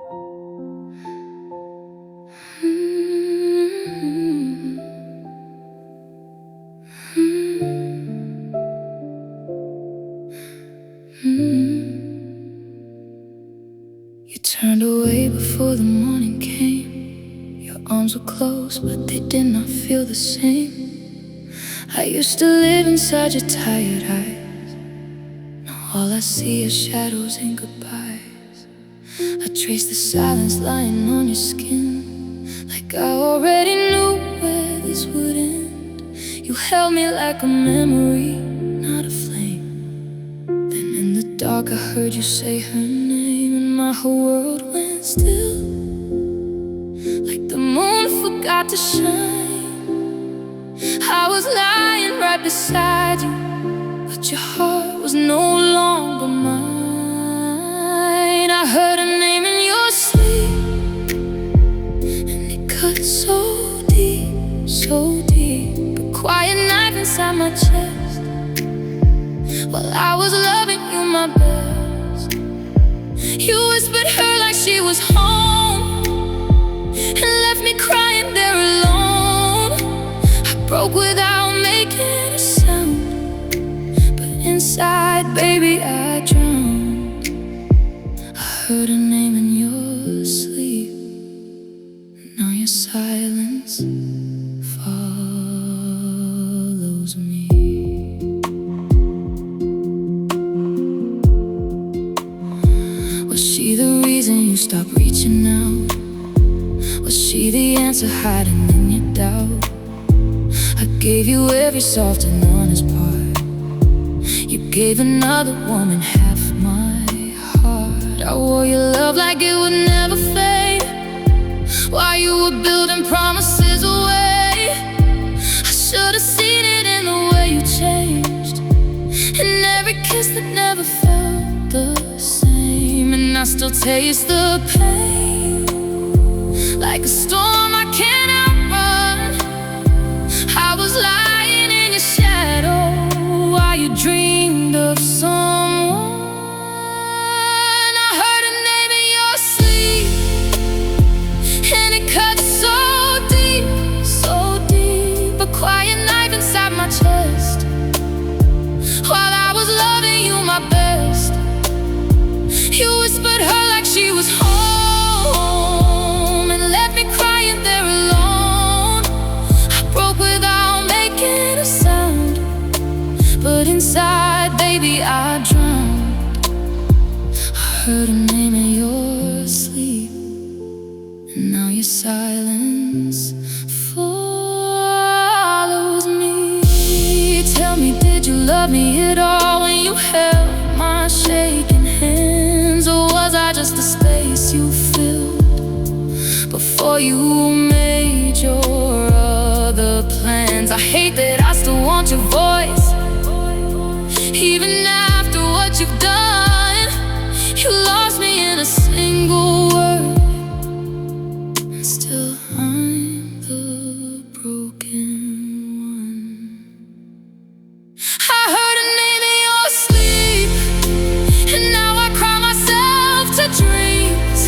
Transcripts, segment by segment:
You turned away before the morning came. Your arms were closed, but they did not feel the same. I used to live inside your tired eyes. Now all I see is shadows and goodbyes. I trace the silence lying on your skin, like I already knew where this would end. You held me like a memory, not a flame. Then in the dark I heard you say her name, and my whole world went still, like the moon forgot to shine. I was lying right beside you, but your heart was no longer mine. I heard her name in your sleep, and it cut so deep, so deep. A quiet knife inside my chest, while I was loving you my best. You whispered her like she was home, and left me crying there alone. I broke without making a sound, but inside, baby, I drowned. I heard her name in your sleep, and now your silence follows me. Was she the reason you stopped reaching out? Was she the answer hiding in your doubt? I gave you every soft and honest part. You gave another woman half my heart. I wore your love like it would never fade, while you were building promises away. I should've seen it in the way you changed, in every kiss that never felt the same. And I still taste the pain, like a storm I can't outrun. I was lying in your shadow while you dreamed of someone. I heard her name in your sleep, and it cut so deep, so deep. A quiet knife inside my chest, while I was loving you my best. You whispered her like she was home, and left me crying there alone. I broke without making a sound, but inside, baby, I drowned. I heard her name in your sleep, and now your silence follows me. Tell me, did you love me at all when you held my shaking hands? Or was I just a space you filled before you made your other plans? I hate that I still want your voice, even after what you've done. You lost me in a single word, and still I'm the broken one. I heard her name in your sleep, and now I cry myself to dreams.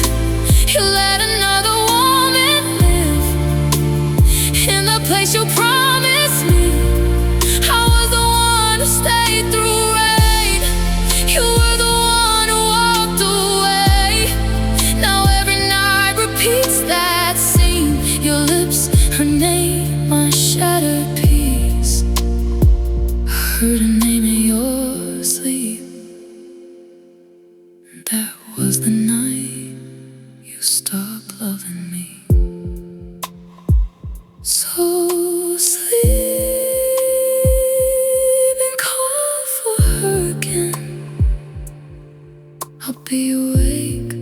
You let another woman live in the place you promised me. I was the one who stayed through rain. You were the one who walked away. Now every night repeats that scene. Your lips, her name, my shattered piece. I heard her name in your sleep. That was the night you stopped loving me. So sleep and call for her again. I'll be awake,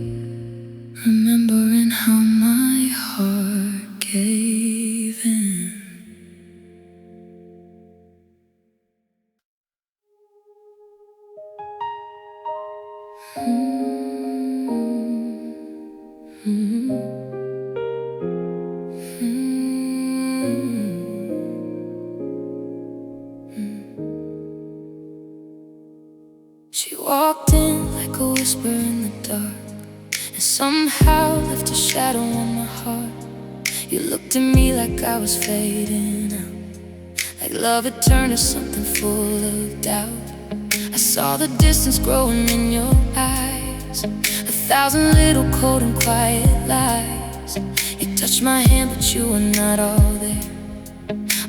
remembering how my heart gave in. She walked in like a whisper in the dark, and somehow left a shadow on my heart. You looked at me like I was fading out, like love had turned to something full of doubt. I saw the distance growing in your eyes, 1,000 little cold and quiet lies. You touched my hand but you were not all there,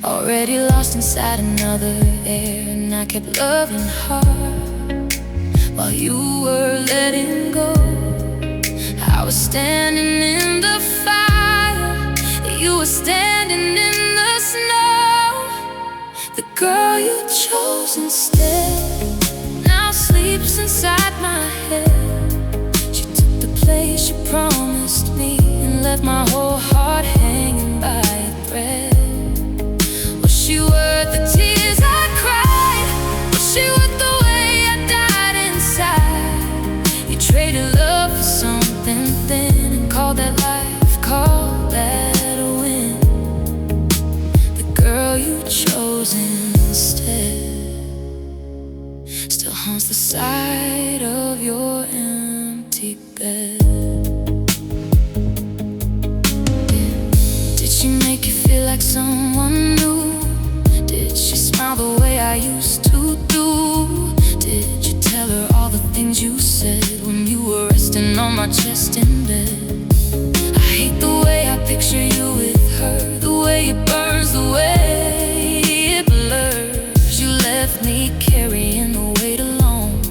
already lost inside another air. And I kept loving hard while you were letting go. I was standing in the fire, you were standing in the snow. The girl you chose instead now sleeps inside my head. She took the place you promised me and left my whole heart hanging by a thread. Was she worth the tears I cried? Was she worth the way I died inside? You traded love for something thin and called that life, called that a win. The girl you chose instead still haunts the side of your empty bed. Did she make you feel like someone new? Did she smile the way I used to do? Did you tell her all the things you said when you were resting on my chest in bed? I hate the way I picture you with her, the way it burns, the way it blurs. You left me carrying the weight alone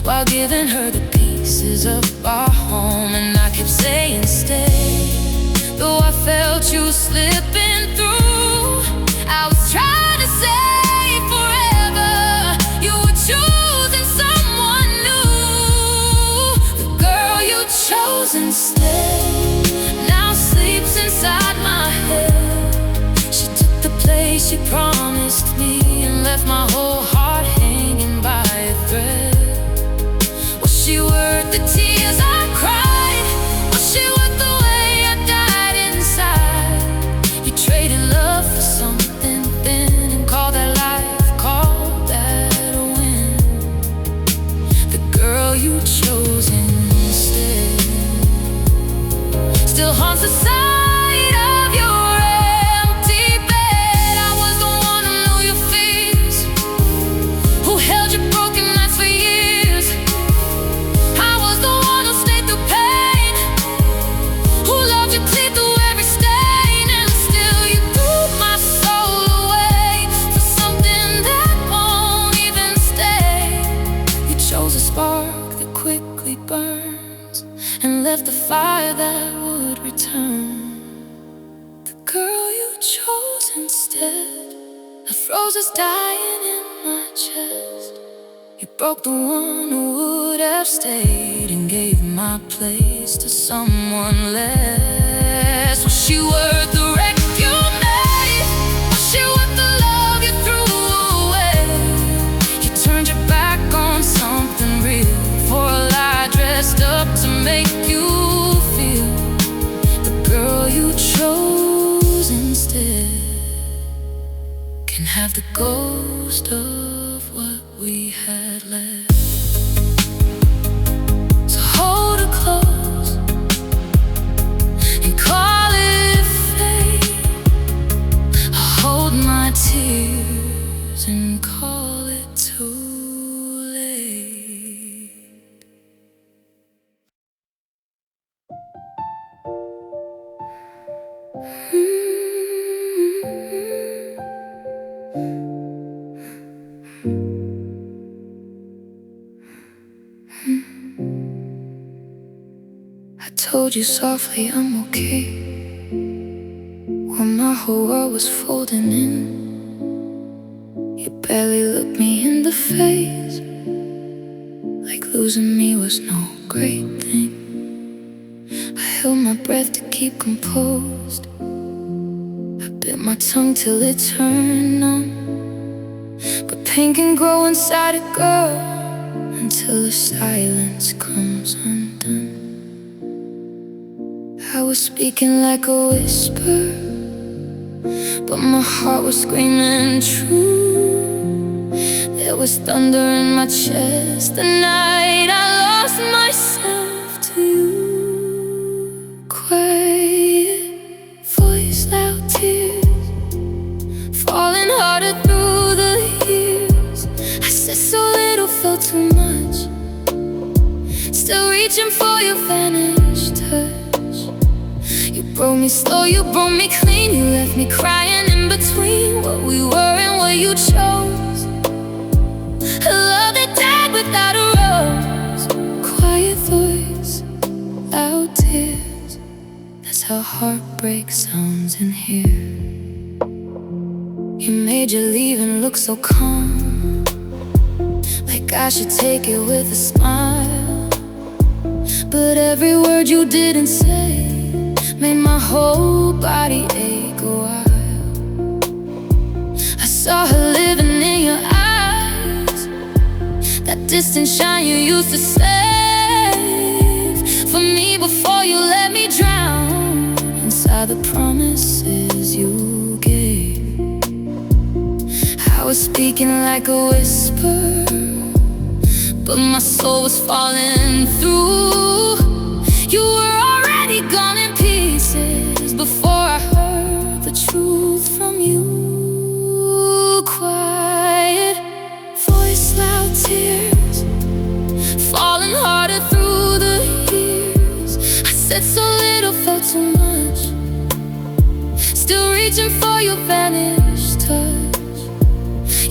while giving her the pieces of our home. And I kept saying stay, though I felt you slipping through. I was trying to say forever, you were choosing someone new. The girl you chose instead now sleeps inside my head. She took the place she promised me and left my whole heart hanging by a thread. Was she worth the tears I cried? Was she worth the way I died inside? You traded love for something thin and called that life, called that a win. The girl you chose instead still haunts the side of your empty bed. I was the one who knew your fears, who held your broken nights for years. I was the one who stayed through pain, who loved you clean through every stain. And still you threw my soul away for something that won't even stay. You chose a spark that quickly burns and left the fire that would return. The girl you chose instead, I froze us dying in my chest. You broke the one who would have stayed and gave my place to someone less. Was she worth the wreck you made? Was she worth the love you threw away? You turned your back on something real for a lie dressed up to make you feel. The girl you chose instead can have the ghost of what we had left. So hold her close and call it fate. I'll hold my tears and call it too late. I told you softly I'm okay when my whole world was folding in. You barely looked me in the face, like losing me was no great thing. I held my breath to keep composed. I bit my tongue till it turned numb. But pain can grow inside a girl until the silence comes undone. I was speaking like a whisper, but my heart was screaming true. There was thunder in my chest the night I lost myself to you. Still reaching for your vanished touch. You broke me slow, you broke me clean. You left me crying in between what we were and what you chose. A love that died without a rose. Quiet voice, loud tears. That's how heartbreak sounds in here. You made your leaving look so calm, like I should take it with a smile. But every word you didn't say made my whole body ache a while. I saw her living in your eyes, that distant shine you used to save for me before you let me drown inside the promises you gave. I was speaking like a whisper, but my soul was falling through. You were already gone in pieces before I heard the truth from you. Quiet voice, loud tears, falling harder through the years. I said so little, felt so much. Still reaching for your vanished touch.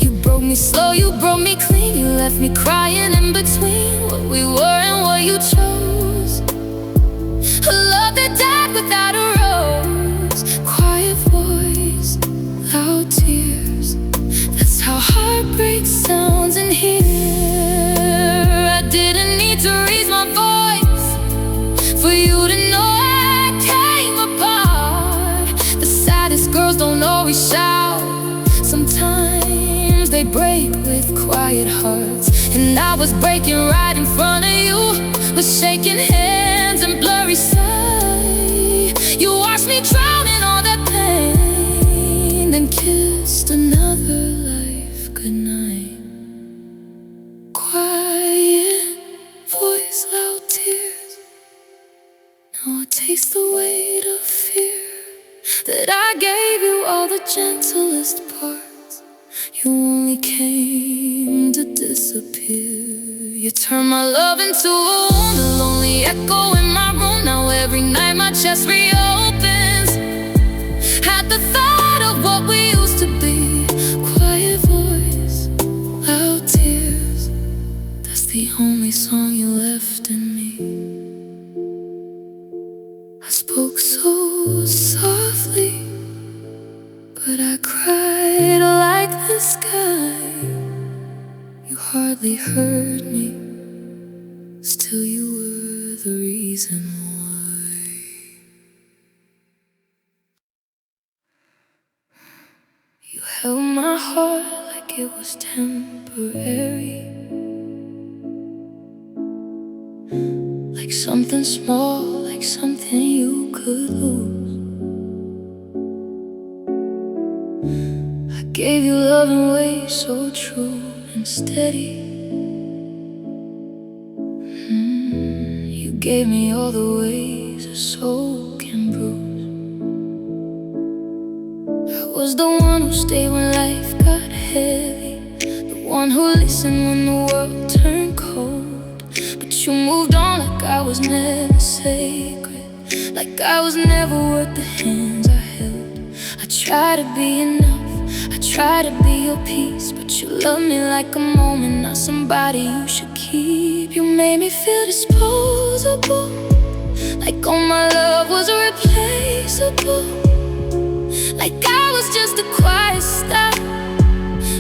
You broke me slow, you broke me clean. You left me crying in between what we were and what you chose. A love that died without a rose. Quiet voice, loud tears. That's how heartbreak sounds in here. I didn't need to raise my voice for you to know I came apart. The saddest girls don't always shout. Sometimes they break with quiet hearts. And I was breaking right in front of you, with shaking hands and blurry sight. You watched me drown in all that pain, then kissed another life goodnight. Quiet voice, loud tears. Now I taste the weight of fear, that I gave you all the gentlest parts. You only came to disappear. You turned my love into a wound, a lonely echo in my room. Now every night my chest reopens at the thought of what we used to be. Quiet voice, loud tears. That's the only song you left in me. I spoke so softly, but I cried like the sky. You hardly heard me, still you were the reason why. You held my heart like it was temporary, like something small, like something you could lose. Gave you love in ways so true and steady. You gave me all the ways a soul can bruise. I was the one who stayed when life got heavy, the one who listened when the world turned cold. But you moved on like I was never sacred, like I was never worth the hands I held. I tried to be enough, I try to be your peace, but you love me like a moment, not somebody you should keep. You made me feel disposable, like all my love was replaceable, like I was just a quiet stop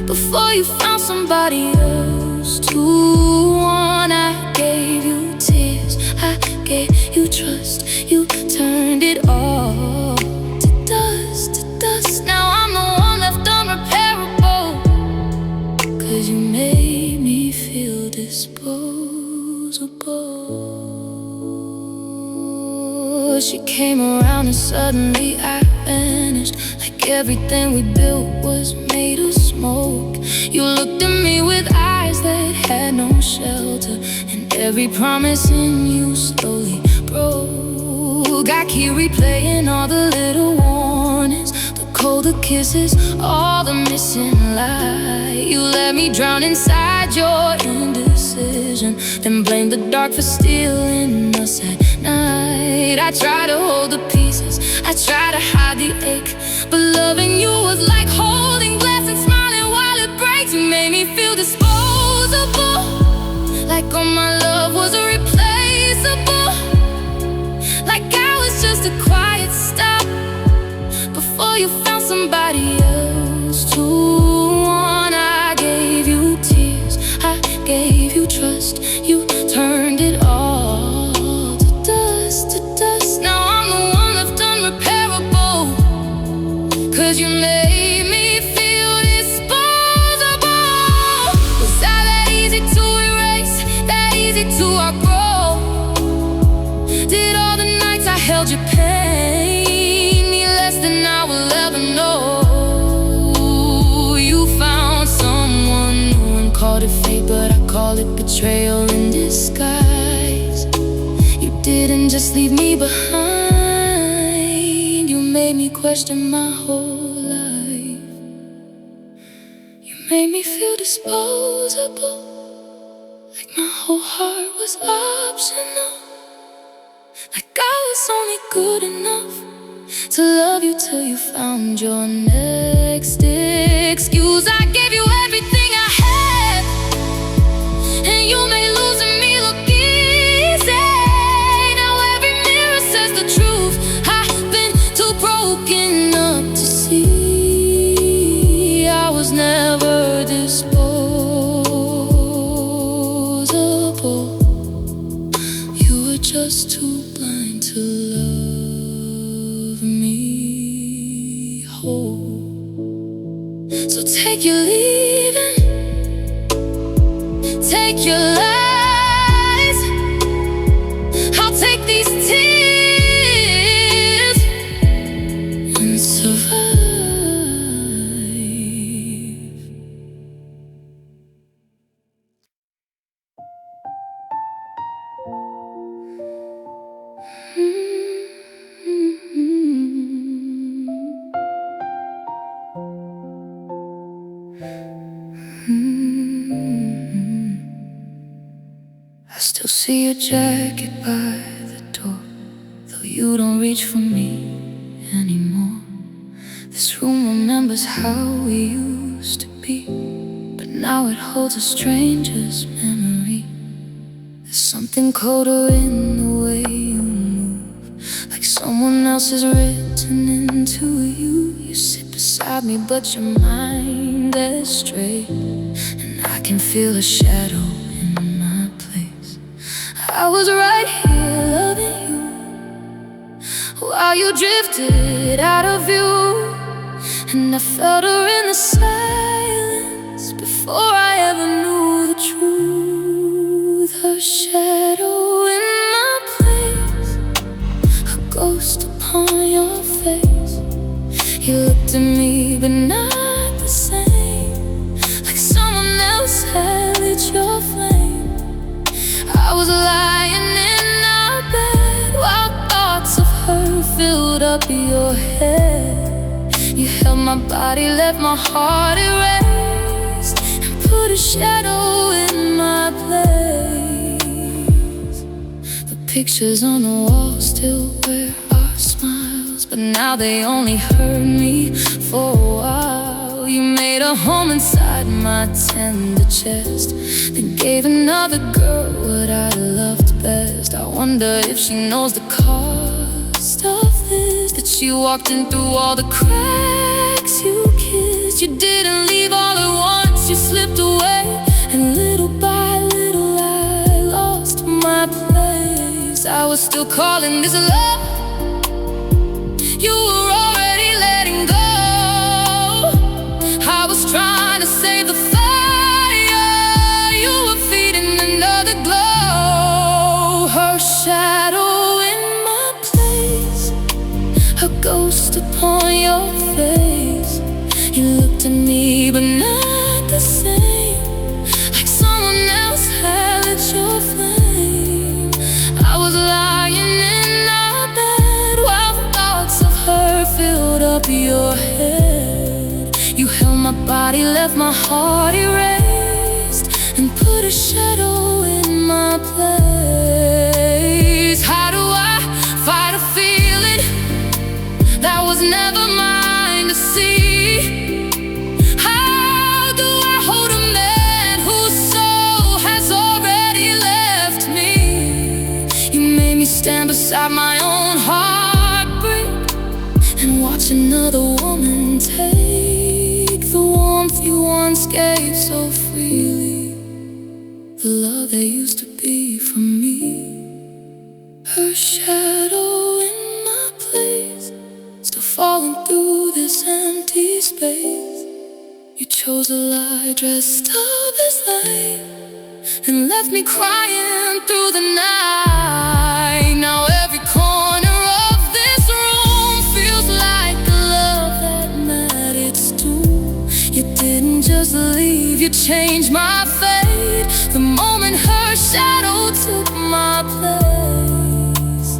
before you found somebody else to want. I gave you tears, I gave you trust. You turned it all to dust, to dust. Now I'm the one left unrepairable, 'cause you made me feel disposable. She came around and suddenly I vanished, like everything we built was made of smoke. You looked at me with eyes that had no shelter, and every promise in you slowly broke. I keep replaying all the little warnings, the colder kisses, all the missing light. You let me drown inside your indecision, then blame the dark for stealing us at night. I try to hold the pieces, I try to hide the ache, but loving you was like holding glass and smiling while it breaks. You made me feel disposable, like all my love was irreplaceable, like I was just a quiet stop before you found somebody else to want. I gave you tears, I gave you trust, you turned it all to dust, to dust. Now I'm the one left unrepairable, 'cause you made me feel disposable. Was I that easy to erase, that easy to outgrow? Did all the nights I held your pain need less than I will ever know? You found someone new and called it fate, but I call it betrayal in disguise. You didn't just leave me behind, you made me question my whole life. You made me feel disposable, like my whole heart was optional, like I was only good enough to love you till you found your next excuse. I gave you everything I had, and you made losing me look easy. Now every mirror says the truth, I've been too broken up to see. I was never disposable, you were just too blind to love me whole. So take your leaving, take your lies, I'll take these tears and survive. I still see your jacket by the door, though you don't reach for me anymore. This room remembers how we used to be, but now it holds a stranger's memory. There's something colder in the way you move, like someone else is written into you. You sit beside me, but your mind is straight, and I can feel a shadow in my place. I was right here loving you while you drifted out of view, and I felt her in the silence before I ever knew the truth. Her shadow in my place, a ghost upon your face. You looked at me but not the same, like someone else had lit your flame. I was lying in our bed while thoughts of her filled up your head. You held my body, left my heart erased, and put a shadow in my place. The pictures on the wall still wear our smiles, but now they only hurt me for a while. You made a home inside my tender chest, then gave another girl what I loved best. I wonder if she knows the cost of this, that she walked in through all the cracks you kissed. You didn't leave all at once, you slipped away, and little by little I lost my place. I was still calling this love, you were already letting go. I was trying to save the fire, you were feeding another glow. Her shadow in my place, a ghost upon your face. You looked at me but not the same, like someone else had lit your flame. I was lying in our bed while thoughts of her filled up your head. body left my heart erased and put a shadow in my place. How do I fight a feeling that was never mine to see? How do I hold a man whose soul has already left me? You made me stand beside my own heartbreak and watch another woman take the warmth you once gave so freely, the love that used to be for me. Her shadow in my place, still falling through this empty space. You chose a lie dressed up as light and left me crying through the night. Now every corner of this room feels like the love that met its doom. You didn't just leave, you changed my fate the moment her shadow took my place.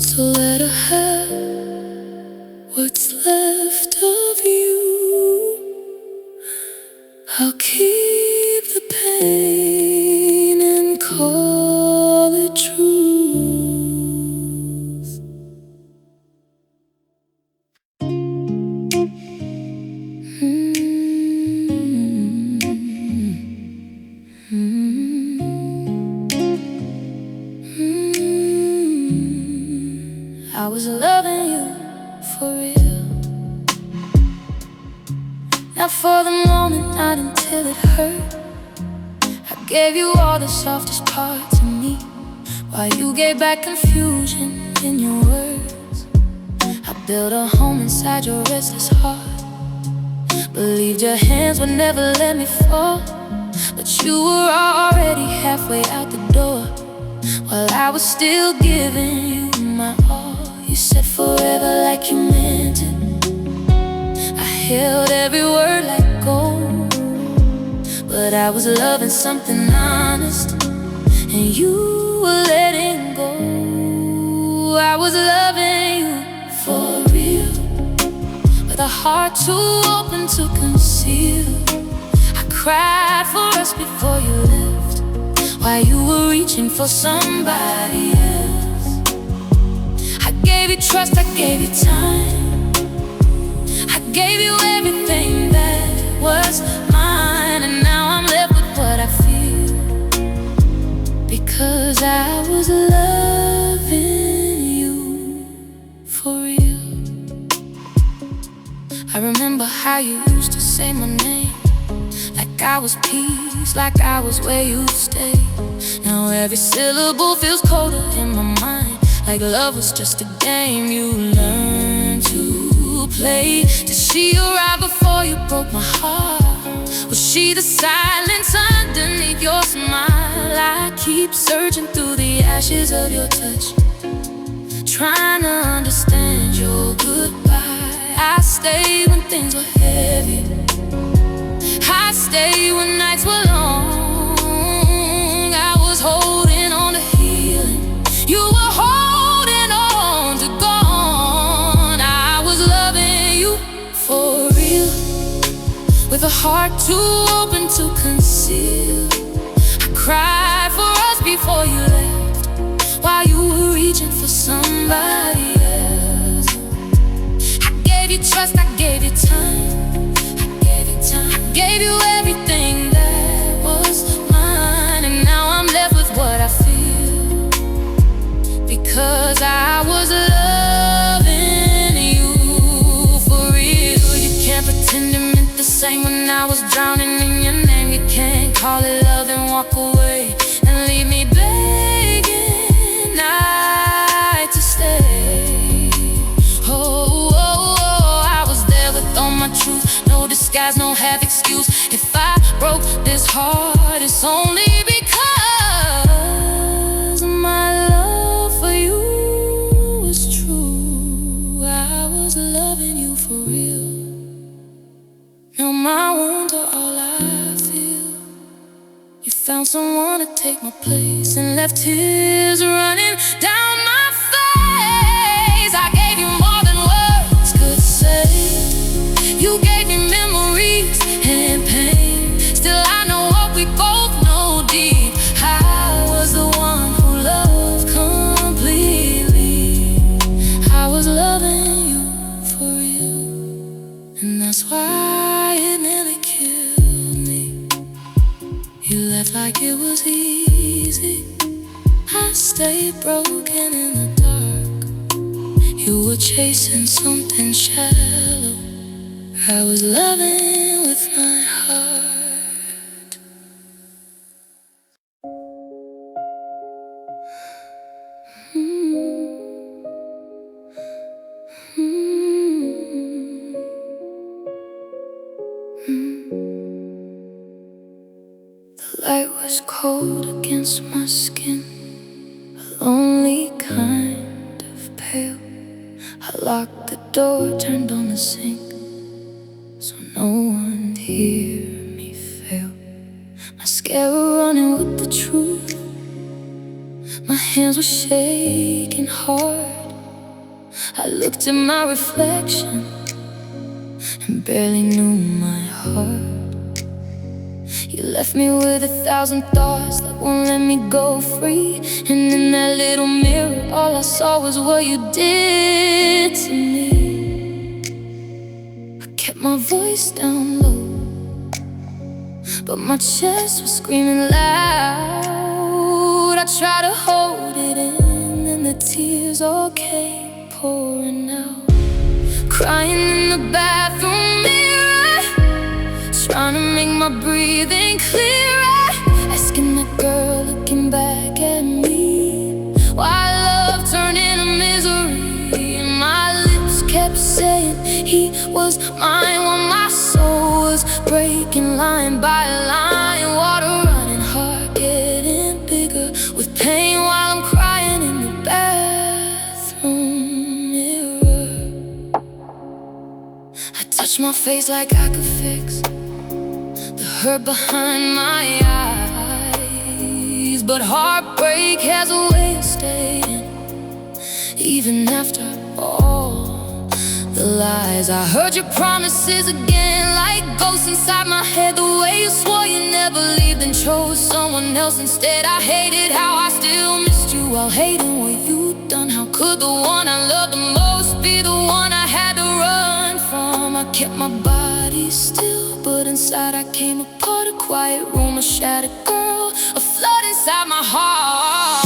So let her have what's left of you. I'll keep the pain and call it truth. I was loving you for real, not for the moment, not until it hurt. I gave you all the softest parts of me, while you gave back confusion in your words. I built a home inside your restless heart, believed your hands would never let me fall. But you were already halfway out the door, while I was still giving you my all. You said forever like you meant it. I held every word like gold, but I was loving something honest, and you were letting go. I was loving you for real, with a heart too open to conceal. I cried for us before you left, while you were reaching for somebody else. I gave you trust, I gave you time, I gave you everything that was mine, and now I'm left with what I feel, because I was loving you for real. I remember how you used to say my name, like I was peace, like I was where you stay. Now every syllable feels colder in my mind, like love was just a game you learned to play. Did she arrive before you broke my heart? Was she the silence underneath your smile? I keep searching through the ashes of your touch, trying to understand your goodbye. I stayed when things were heavy, I stayed when nights were long. I was holding on to healing, you were holding on to gone. I was loving you for real, with a heart too open to conceal. I cried for us before you left, while you were reaching for somebody else. I gave you trust, I gave you time, I gave you time, I gave you everything that was mine, and now I'm left with what I feel, because I was loving you for real. You can't pretend it meant the same when I was drowning in your name. You can't call it love and walk away and leave me begging night to stay. Oh, oh, oh, I was there with all my truth, no disguise, no half excuse. If I broke this heart, it's only because my love for you was true. I was loving you for real. Now my wounds are all I feel. You found someone to take my place and left tears running down my face. I gave you more than words could say. You gave me memories stayed broken in the dark. You were chasing something shallow. I was loving with my heart. The light was cold against my skin, a lonely kind of pale. I locked the door, turned on the sink, so no one hear me fail. Mascara running with the truth. My hands were shaking hard. I looked at my reflection and barely knew my heart. You left me with 1,000 thoughts that won't let me go free. And in that little mirror, all I saw was what you did to me. I kept my voice down low, but my chest was screaming loud. I tried to hold it in, and the tears all came pouring out. Crying in the bathroom mirror, trying to make my breathing clearer, asking the girl looking back at me why love turned into misery. And my lips kept saying he was mine while my soul was breaking line by line. Water running, heart getting bigger with pain while I'm crying in the bathroom mirror. I touched my face like I could fix the hurt behind my eyes, but heartbreak has a way of staying even after all the lies. I heard your promises again like ghosts inside my head. The way you swore you never leave and chose someone else instead. I hated how I still missed you while hating what you'd done. How could the one I loved the most be the one I had to run from? I kept my body still, but inside I came apart. A quiet room, a shattered girl, a flood inside my heart.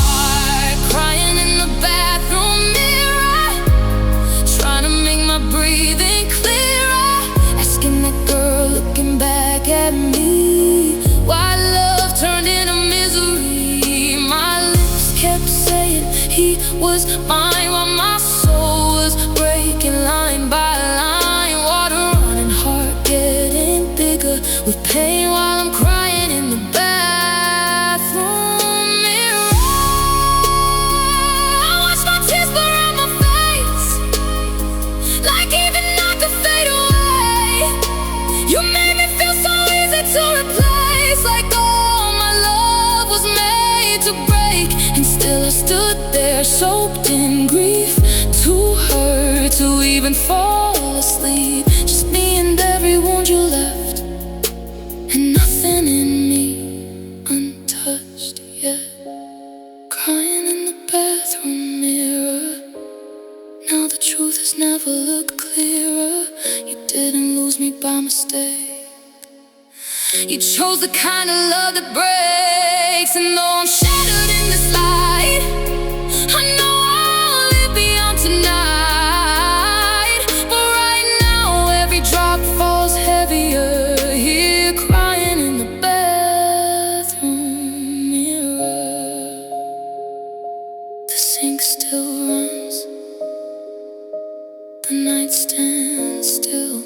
Crying in the bathroom mirror, trying to make my breathing clearer, asking that girl looking back at me why love turned into misery. My lips kept saying he was mine while my soul was breaking line by line. Water running, heart getting bigger with pain while I'm crying in the bathroom mirror. I watch my tears pour out my face, like even I could fade away. You made me feel so easy to replace, like all my love was made to break. And still I stood there soaked in grief, too hurt to even fall asleep. Just me and every wound you left, and nothing in me untouched yet. Crying in the bathroom mirror, now the truth has never looked clearer. You didn't lose me by mistake. You chose the kind of love that breaks. And though I'm shattered in this light, I know I'll live beyond tonight. But right now every drop falls heavier, here crying in the bathroom mirror. The sink still runs, the night stands still.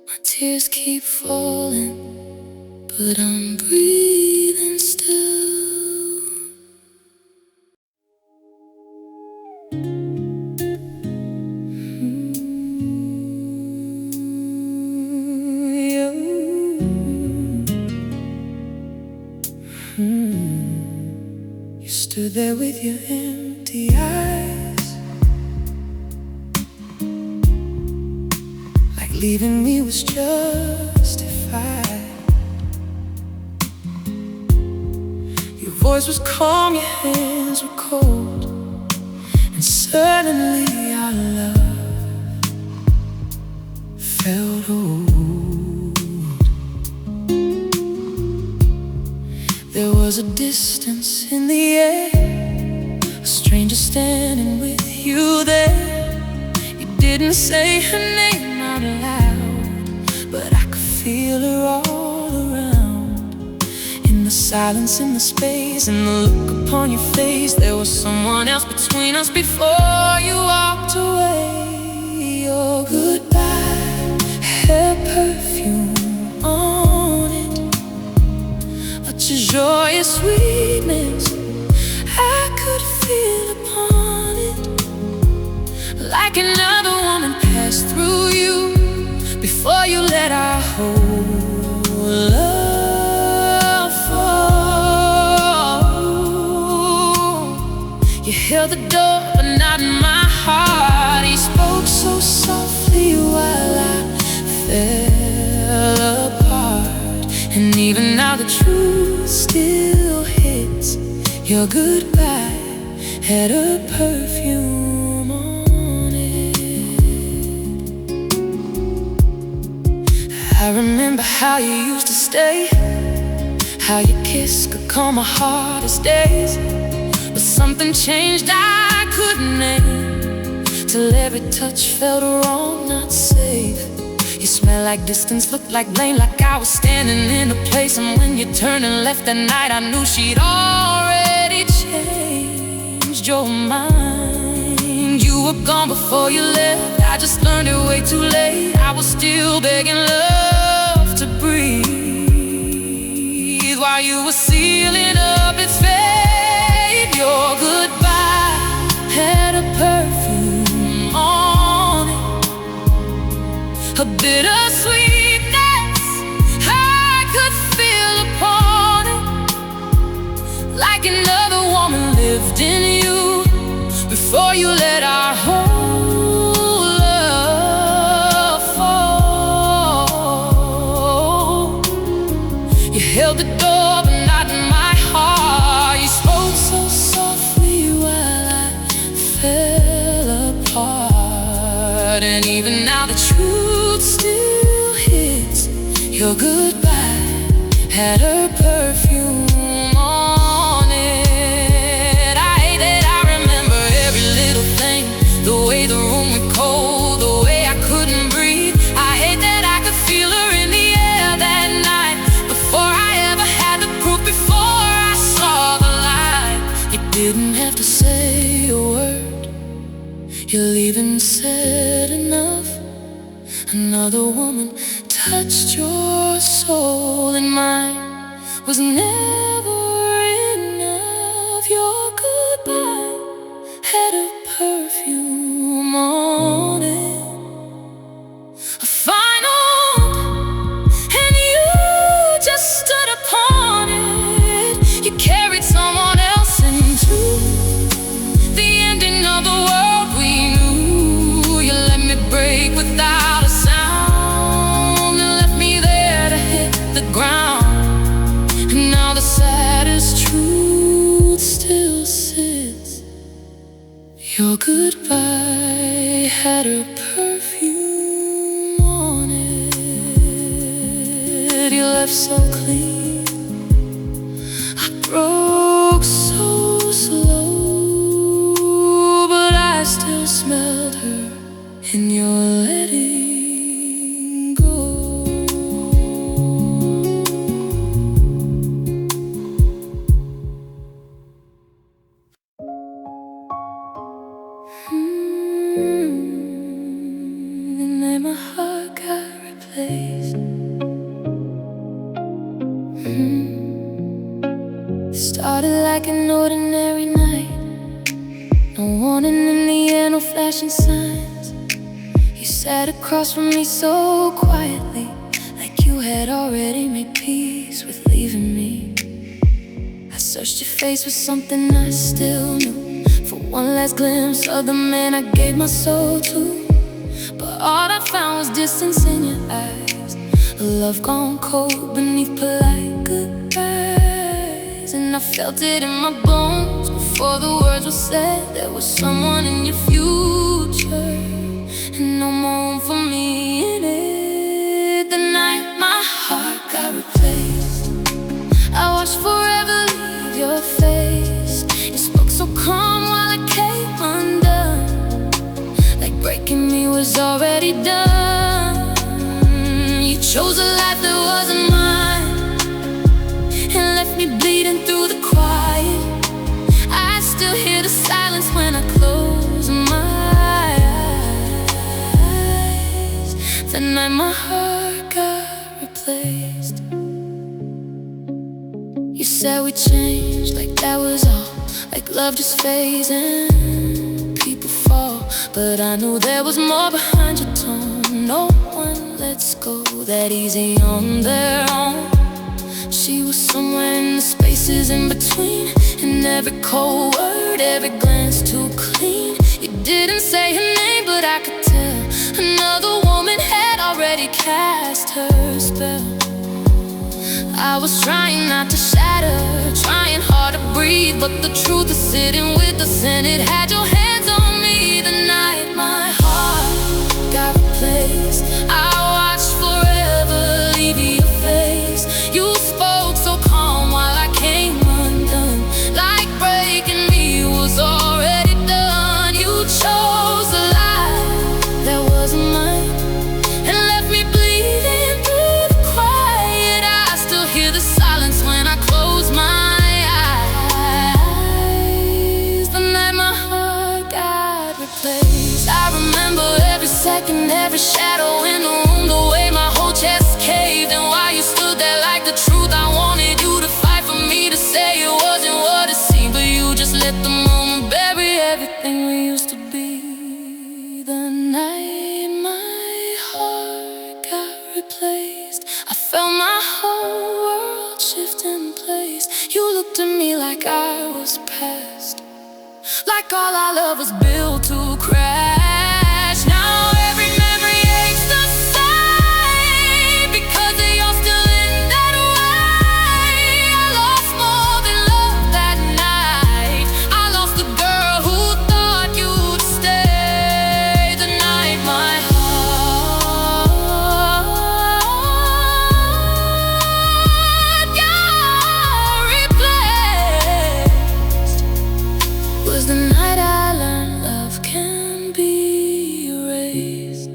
My tears keep falling, but I'm breathing still. You stood there with your empty eyes, like leaving me was justified. Your voice was calm, your hands were cold, and suddenly our love felt old. There was a distance in the air, a stranger standing with you there. You didn't say her name out loud, but I could feel her all around. In the silence, in the space, in the look upon your face, there was someone else between us before you walked away. Your goodbye had perfume on it, such a joyous sweetness I could feel upon it. Like another woman passed through you before you let our whole love fall. You held the door, but not in my heart. He spoke so softly while I fell apart. And even now the truth still hits. Your goodbye had a perfume on it. I remember how you used to stay, how your kiss could calm my hardest days. But something changed I couldn't name, till every touch felt wrong, not safe. You smelled like distance, looked like blame, like I was standing in a place. And when you turned and left that night, I knew she'd already changed your mind. You were gone before you left, I just learned it way too late. I was still begging love to breathe while you were sealing up its fate. Your goodbye had a perfume on it, a bitter sweetness I could feel upon it. Like another woman lived in you before you let our whole love fall. You held the door, but not in my heart. You spoke so softly while I fell apart. And even now the truth still hits. Your goodbye had her perfume on it. I hate that I remember every little thing, the way the room went cold, the way I couldn't breathe. I hate that I could feel her in the air that night, before I ever had the proof, before I saw the light. You didn't have to say a word, your leaving said enough. Another woman touched your soul, and mine was never enough. Your goodbye had a perfume on it, a final, and you just stood upon it. You carried someone else into the ending of the world we knew. You let me break without a sound, and left me there to hit the ground. And now the saddest truth still sits. Your goodbye had a perfume on it. You left so clean, I broke so slow, but I still smelled her in your letting go. The night my heart got replaced. Started like an ordinary night, no warning in the air, no flashing signs. You sat across from me so quietly, like you had already made peace with leaving me. I searched your face with something I still knew, for one last glimpse of the man I gave my soul to. But all I found was distance in your eyes, a love gone cold beneath polite goodbyes. And I felt it in my bones before the words were said. There was someone in your future, and no more room for me in it. The night my heart got replaced, I watched forever leave was already done. You chose a life that wasn't mine and left me bleeding through the quiet. I still hear the silence when I close my eyes. That night my heart got replaced. You said we changed, like that was all, like love just fades and people fall. But I knew there was more behind your tone. No one lets go that easy on their own. She was somewhere in the spaces in between, and every cold word, every glance too clean. You didn't say her name, but I could tell another woman had already cast her spell. I was trying not to shatter, trying hard to breathe, but the truth is sitting with us, and it had your hands on me. The night my heart got replaced, I watched forever leave your face. You spoke so calm while I came undone, like breaking me was already done. You chose a life that wasn't mine and left me bleeding through the quiet. I still hear the silence when I close my eyes. The night my heart got replaced, I remember every second, every shadow in the room, the way my whole chest caved, and why you stood there like the truth. I wanted you to fight for me, to say it wasn't what it seemed, but you just let the moment bury everything we used to be. The night my heart got replaced, I felt my whole world shift in place. You looked at me like I was past, like all our love was built to crash. Now every memory aches the same, because you're still in that way. I lost more than love that night. I lost the girl who thought you'd stay. The night my heart got replaced was the night I learned love can be erased.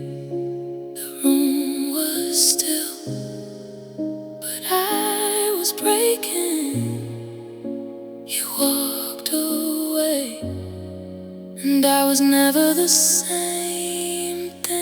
The room was still, but I was breaking. You walked away, and I was never the same thing.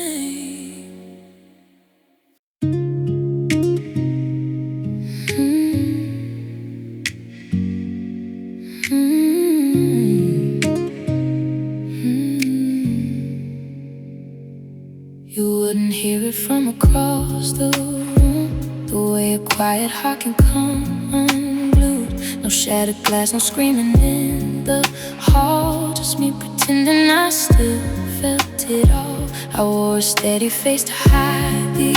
You wouldn't hear it from across the room, the way a quiet heart can come unglued. No shattered glass, no screaming in the hall, just me pretending I still felt it all. I wore a steady face to hide the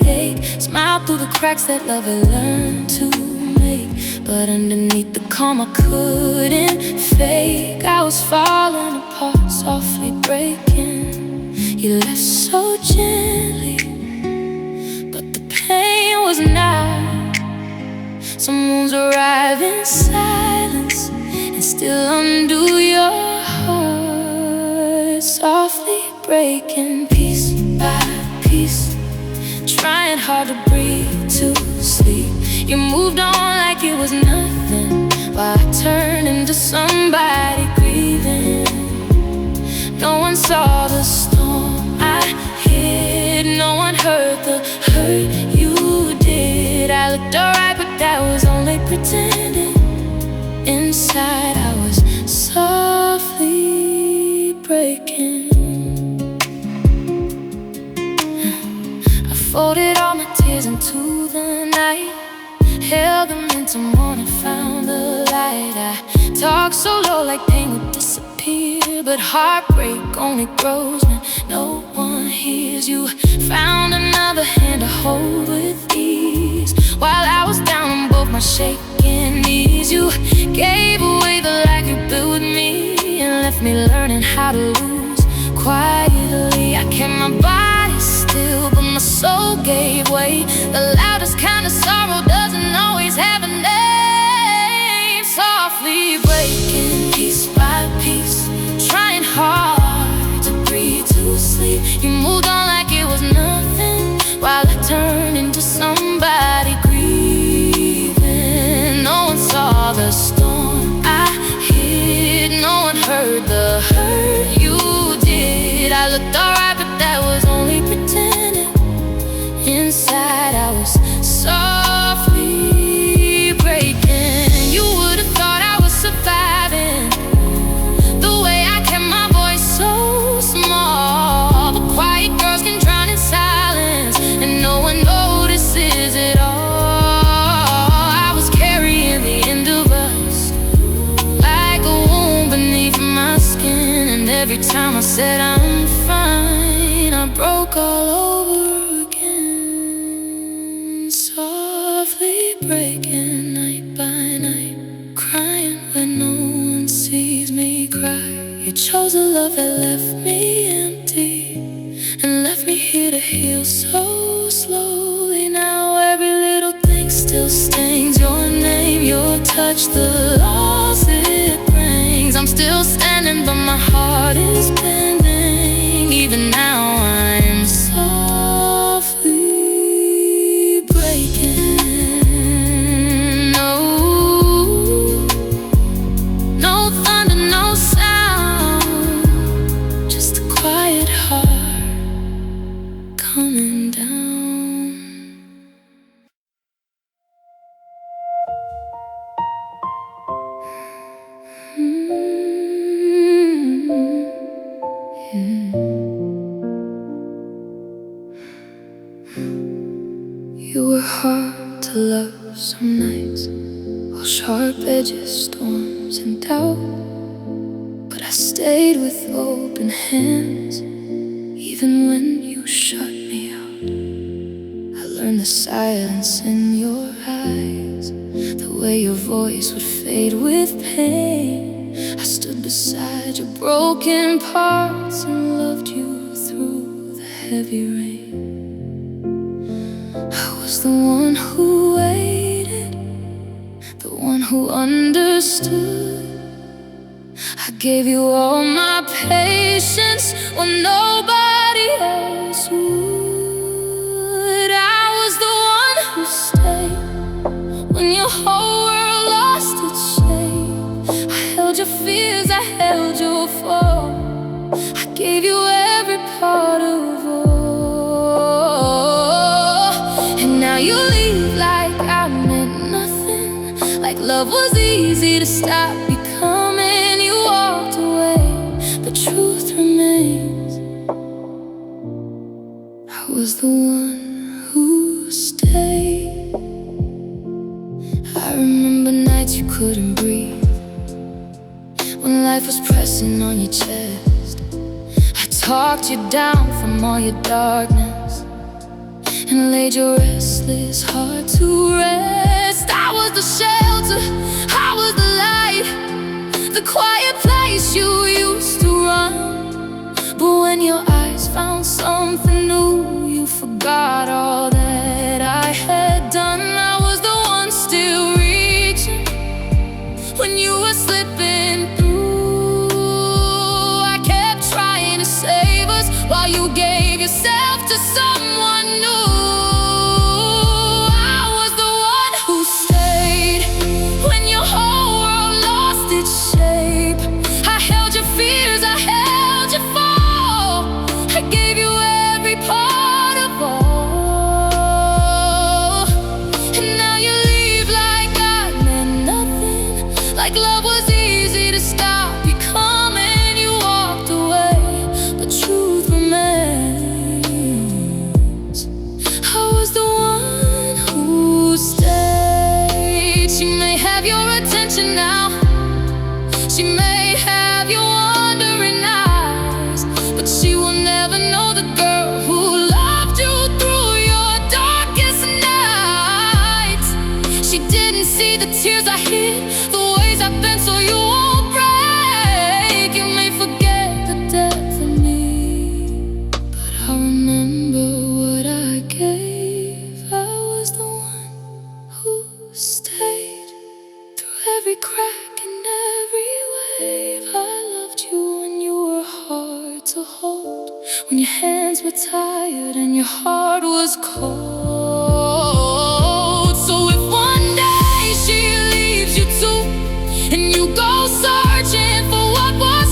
ache, smiled through the cracks that love had learned to make. But underneath the calm I couldn't fake, I was falling apart, softly breaking. You left so gently, but the pain was not. Some wounds arrive in silence and still undo your heart, softly breaking piece by piece, trying hard to breathe, to sleep. You moved on like it was nothing, while I turned into somebody grieving. No one saw the storm I hid, no one heard the hurt you did. I looked alright, but that was only pretending. Inside I was softly breaking. I folded all my tears into the night, held them into morning, found the light. I talked so low like pain would disappear, but heartbreak only grows when no one hears. You found another hand to hold with ease, while I was down on both my shaking knees. You gave away the life you built with me and left me learning how to lose quietly. I kept my body still, but my soul gave way. The loudest kind of sorrow doesn't always have a name. Softly breaking piece by piece, trying hard to breathe, to sleep. You moved hurt the hurt you did. I looked alright, but that was only pretending. Inside I was softly breaking. You would've thought I was surviving, the way I kept my voice so small. But quiet girls can drown in silence, and no one notices it all. I was carrying the end of us like a wound beneath my skin, and every time I said I'm fine, I broke all over again. Softly breaking night by night, crying when no one sees me cry. You chose a love that left me empty, and left me here to heal so slowly. Now every little thing still stains your name, your touch, the loss it brings. I'm still standing, but my heart is bending. Even now I'm softly breaking. No, no thunder, no sound, just a quiet heart coming down. You were hard to love some nights, all sharp edges, storms and doubt. But I stayed with open hands, even when you shut me out. I learned the silence in your eyes, the way your voice would fade with pain. I stood beside your broken parts and loved you through the heavy rain. I was the one who waited, the one who understood. I gave you all my patience when nobody else would. I was the one who stayed when your whole world lost its shape. I held your fears, I held your fall. I gave you every part of all. And now you leave like I meant nothing, like love was easy to stop becoming. You walked away, the truth remains. I was the one who stayed. I remember nights you couldn't breathe, when life was pressing on your chest. I talked you down from all your darkness and laid your restless heart to rest. I was the shelter, I was the light, the quiet place you used to run. But when your eyes found something new, you forgot all that I had done. I was the one still reaching when you were slipping through. I kept trying to save us while you gave yourself to someone new. I was the one who stayed when your whole world lost its shape. I held your fears, I held your fall. I gave you every part of all. And now you leave like I meant nothing, like love was easy to stop becoming. You walked away, but truth remains. I was the one who stayed. She may have your attention now, she may have your wandering eyes, but she will never know the girl who loved you through your darkest nights. She didn't see the tears I hid, the ways I bent so you won't break. You may forget the depth of me, but I remember what I gave. I was the one who stayed through every crack and every wave. I loved you when you were hard to hold, when your hands were tired and your heart was cold. So if one day she leaves you too, and you go searching for what was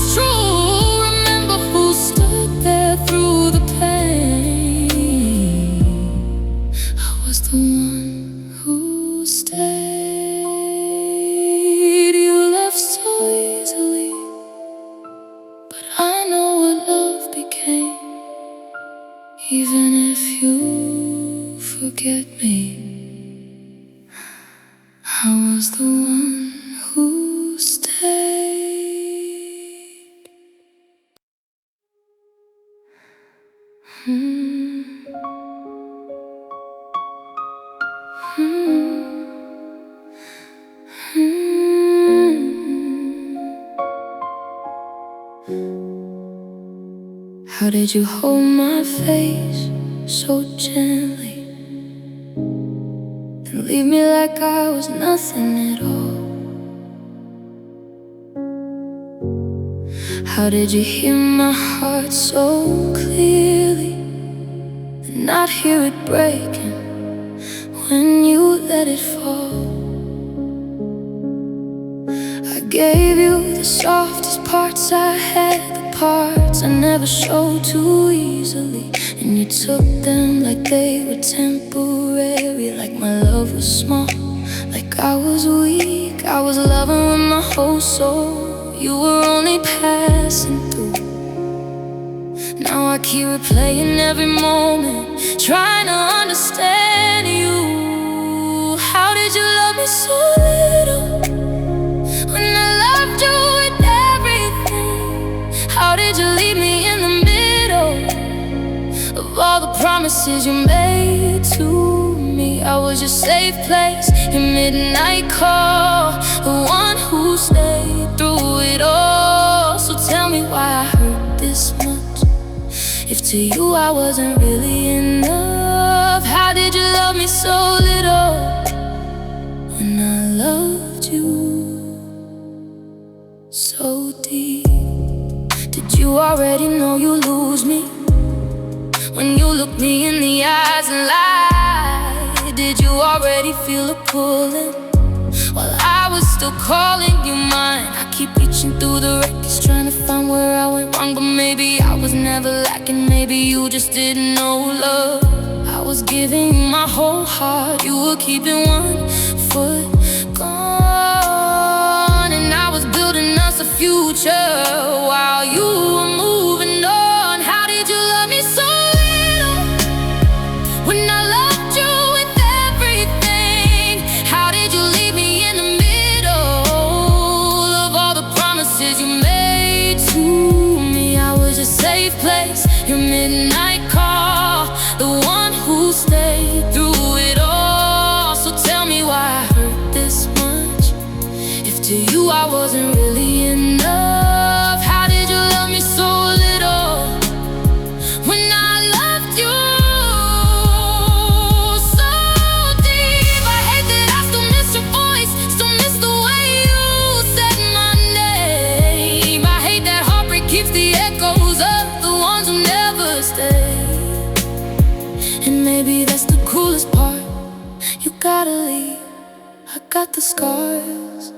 forget me. I was the one who stayed. Hmm. Hmm. Hmm. How did you hold my face so gently and leave me like I was nothing at all? How did you hear my heart so clearly and not hear it breaking when you let it fall? I gave you the softest parts I had, the parts I never showed too easily, and you took them like they were temporary, like my love was small, like I was weak. I was loving with my whole soul. You were only passing through. Now I keep replaying every moment, trying to understand you. How did you love me so little when I loved you with everything? How did you leave me in the middle of all the promises you made to me? I was your safe place, your midnight call, the one who stayed through it all. So tell me why I hurt this much, if to you I wasn't really enough. How did you love me so little when I loved you so deep? Did you already know you lose me when you look me in the eyes and lie? Did you already feel a pulling while I was still calling you mine? I keep reaching through the wreckage, trying to find where I went wrong, but maybe I was never lacking. Maybe you just didn't know love. I was giving you my whole heart, you were keeping one foot gone, and I was building us a future while you were moving on. How did you love me so little when I loved you with everything? How did you leave me in the middle of all the promises you made to me? I was your safe place, your midnight call, the one who stayed through it all. So tell me why I hurt this much, if to you I wasn't really enough. How did you love me so little when I loved you so deep? I hate that I still miss your voice, still miss the way you said my name. I hate that heartbreak keeps the echoes of the ones who never stayed. And maybe that's the coolest part, you gotta leave, I got the scars.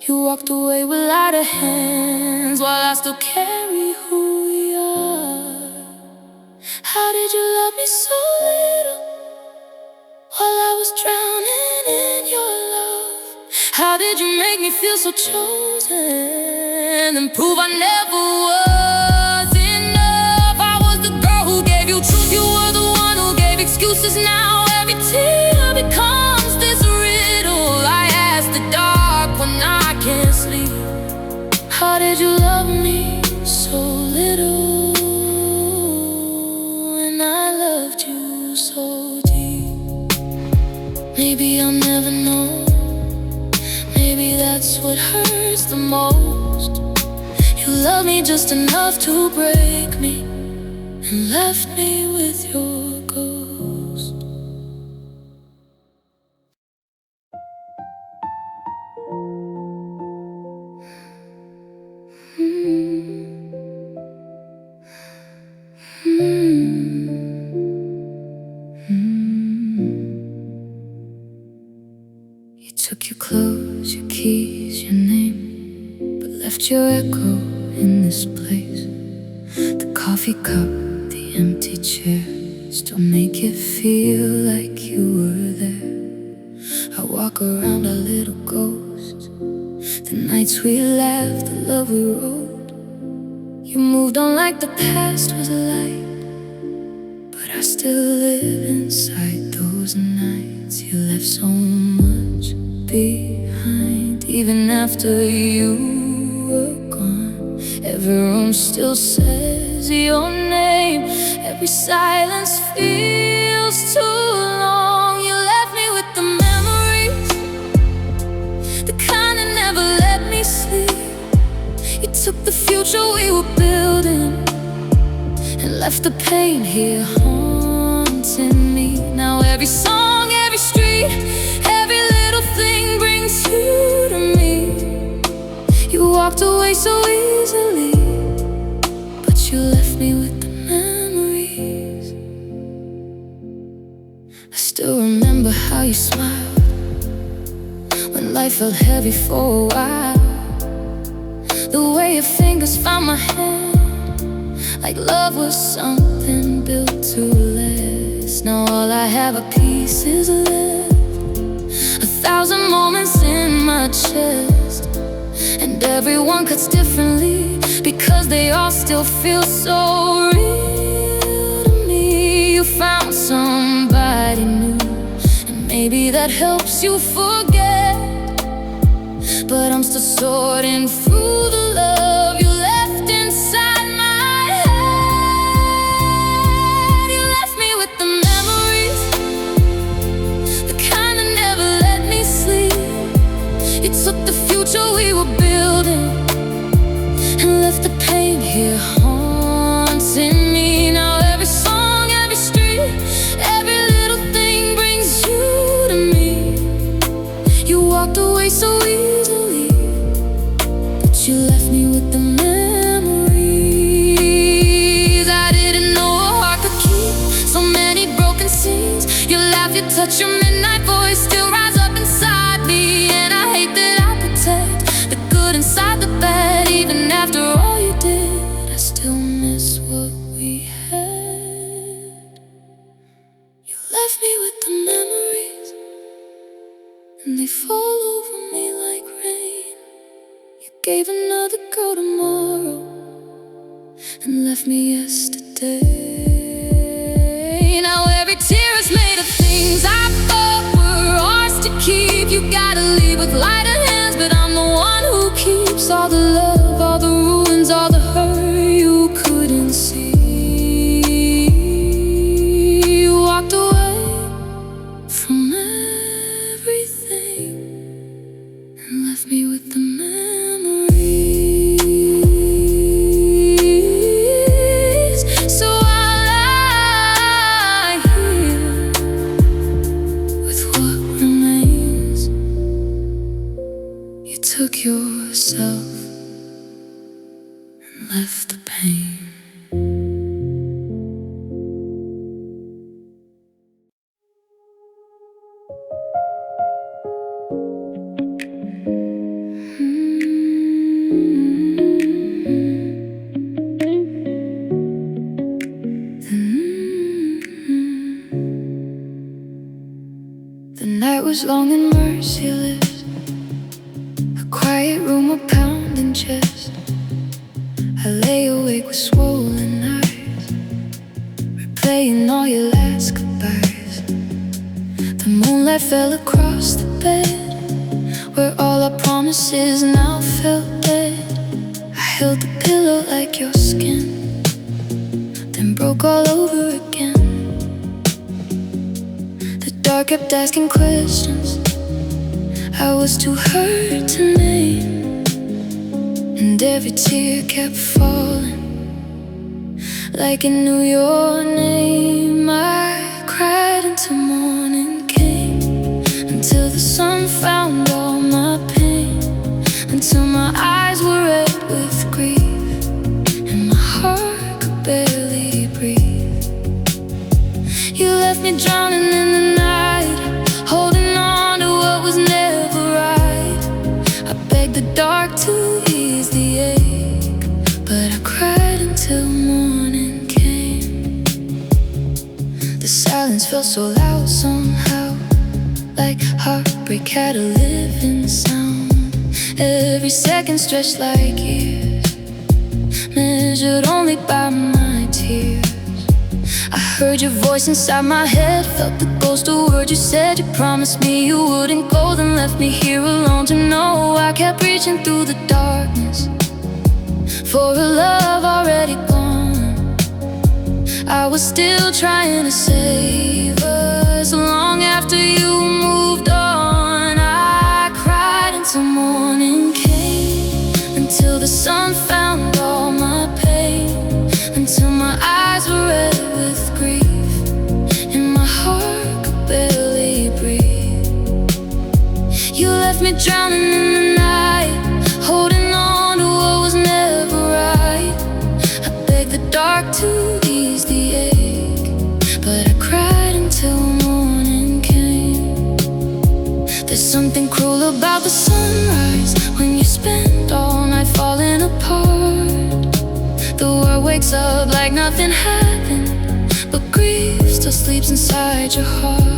You walked away with lighter hands while I still carry who we are. How did you love me so little while I was drowning in your love? How did you make me feel so chosen and prove I never was enough? I was the girl who gave you truth, you were the one who gave excuses. Now every tear becomes this riddle I ask the dark when I can't sleep. How did you love me so little when I loved you so deep? Maybe I'll never know, maybe that's what hurts the most. You love me just enough to break me and left me with your ghost. You took your clothes, your keys, your name, but left your echo in this place. The coffee cup, the empty chair, still make it feel like you were there. I walk around our little ghost, the nights we laughed, the love we wrote. You moved on like the past was a light, but I still live inside those those nights you left so much behind. Even after you were gone, every room still says your name. Every silence feels too long. You left me with the memories, the kind that never let me sleep. You took the future we were building and left the pain here haunting me. Now every song, every street, every little thing brings you to me. You walked away so easily, but you left me with the memories. I still remember how you smiled when life felt heavy for a while. The way your fingers found my hand, like love was something built to last. Now all I have are pieces left, 1,000 moments in my chest, and everyone cuts differently because they all still feel so real to me. You found somebody new, and maybe that helps you forget, but I'm still sorting through the love you left inside my head. You left me with the memories, the kind that never let me sleep. You took the future we were building and left the pain here haunting me. Now every song, every street, every little thing brings you to me. You walked away so easily, but you left me with the memories. I didn't know a heart could keep so many broken scenes. Your laugh, your touch, your midnight voice still rise up inside me. And I hate that I protect the good inside the bad. Even after all you did, I still miss what we had. You left me with the memories, and they fall over me like rain. You gave another girl tomorrow and left me yesterday. Now every tear is made of things I thought were ours to keep. You gotta leave with lighter hands, but I'm the one who keeps all the love, all the ruins, all the hurt you couldn't see. You walked away from everything and left me with the memories. So I lie here with what remains. You took yourself and left the pain. The night was long and merciless, a quiet room, a pounding chest. I lay awake with swollen eyes, replaying all your last goodbyes. The moonlight fell across the bed, where all our promises now felt dead. I held the pillow like your skin, then broke all over again. The dark kept asking questions I was too hurt to name, and every tear kept falling like it knew your name. I cried until morning came, until the sun found all my pain, until my eyes were red with grief and my heart could barely breathe. You left me drowning in the night, holding on to what was never right. I begged the dark to ease the ache, but I cried until morning came. The silence felt so loud somehow, like heartbreak had a living sound. Every second stretched like years, measured only by my tears. I Heard your voice inside my head, felt the ghost of word you said. You promised me you wouldn't go, then left me here alone to know. I kept reaching through the darkness for a love already gone. I was still trying to save us long after you moved on. I cried until morning came, until the sun found all my pain, until my eyes were red with grief and my heart could barely breathe. You left me drowning in the night, holding on to what was never right. I begged the dark to ease the ache, but I cried until morning came. There's something cruel about the sunrise, when you spend all night falling apart. The world wakes up like nothing happened, but grief still sleeps inside your heart.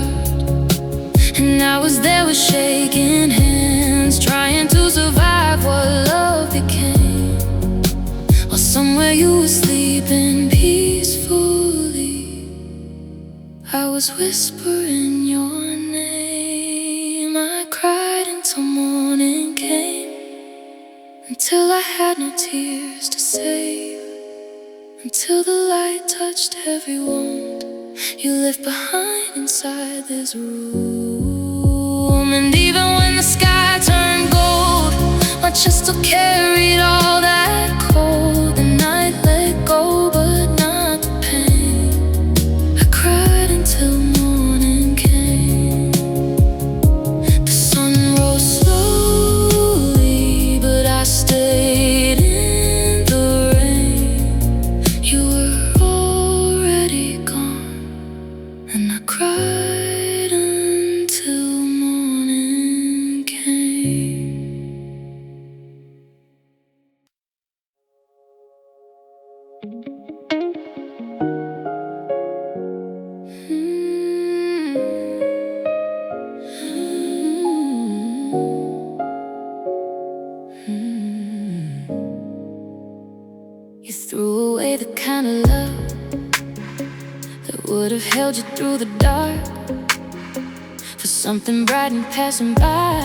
And I was there with shaking hands, trying to survive what love became, while somewhere you were sleeping peacefully. I was whispering your name. I cried until morning came, until I had no tears to save, until the light touched every wound you left behind inside this room. And even when the sky turned gold, my chest still carried all that cold. The night let go, but not the pain. I cried until morning came. The sun rose slowly, but I stayed in the rain. You were already gone, and I cried until morning came. You threw away the kind of love that would have held you through the dark, for something bright and passing by,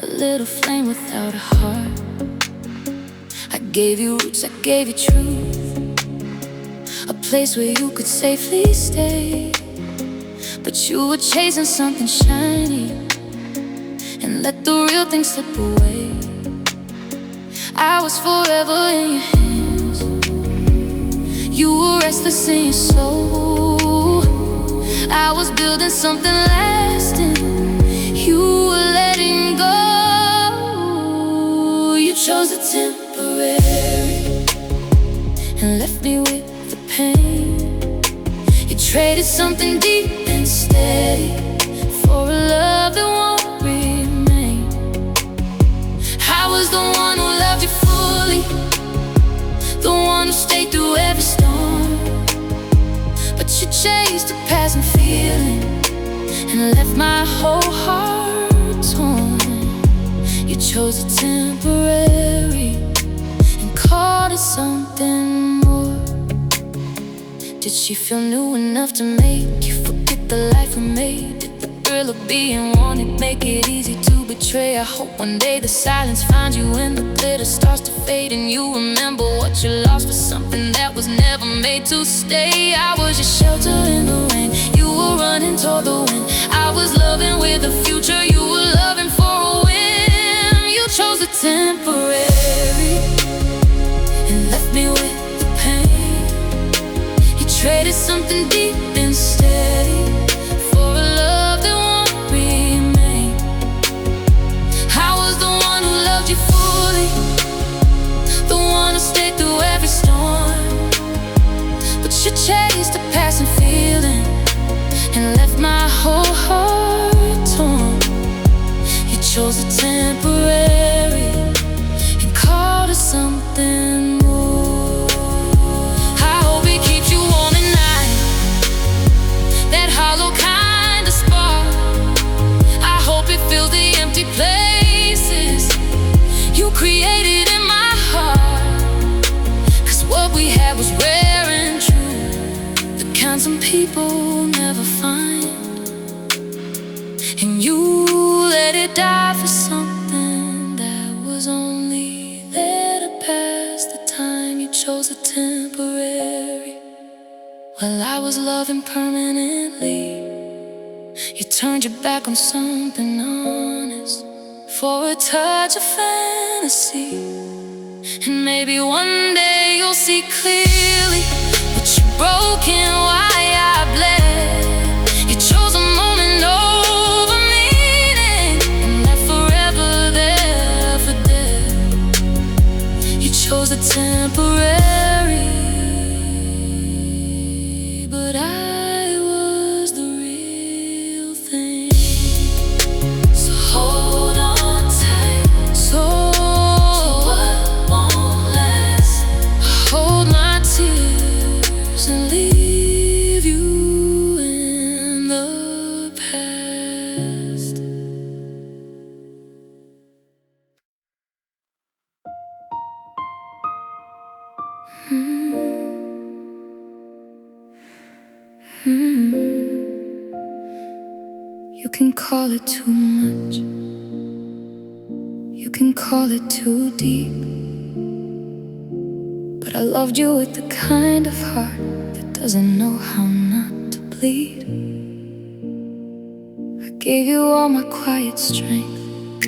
a little flame without a heart. I gave you roots, I gave you truth, a place where you could safely stay. But you were chasing something shiny and let the real thing slip away. I was forever in your hands, you were restless in your soul. I was building something lasting, you were letting go. You chose the temporary and left me with the pain. You traded something deep and steady for a love that won't remain. I was the one who loved you fully, the one who stayed through every storm. But you chased a passing feeling and left my whole heart torn. You chose a temporary and called it something more. Did she feel new enough to make you forget the life we made? Did the thrill of being wanted make it easy to betray? I hope one day the silence finds you when the glitter starts to fade, and you remember what you lost for something that was never made to stay. I was your shelter in the rain, you were running toward the wind. I was loving with a future, you were loving for a whim. You chose the temporary and left me with the pain. You traded something deep and steady for a love that won't remain. I was the one who loved you fully, the one who stayed through every storm. But you chased a passing feeling and left my whole heart torn. You chose a temporary and called it something more. I hope it keeps you warm at night, that hollow kind of spark. I hope it fills the empty places you created in my heart. 'Cause what we had was rare and true. some people never find, and you let it die for something that was only there to pass the time. You chose a temporary while I was loving permanently. You turned your back on something honest for a touch of fantasy. And maybe one day you'll see clearly what you broke and why I bled. You chose a moment over meaning and left forever there for dead. You chose a temporary, but I was the real thing. So hold on tight, so and leave you in the past. You can call it too much, you can call it too deep, but I loved you with the kind of heart that doesn't know how not to bleed. I gave you all my quiet strength,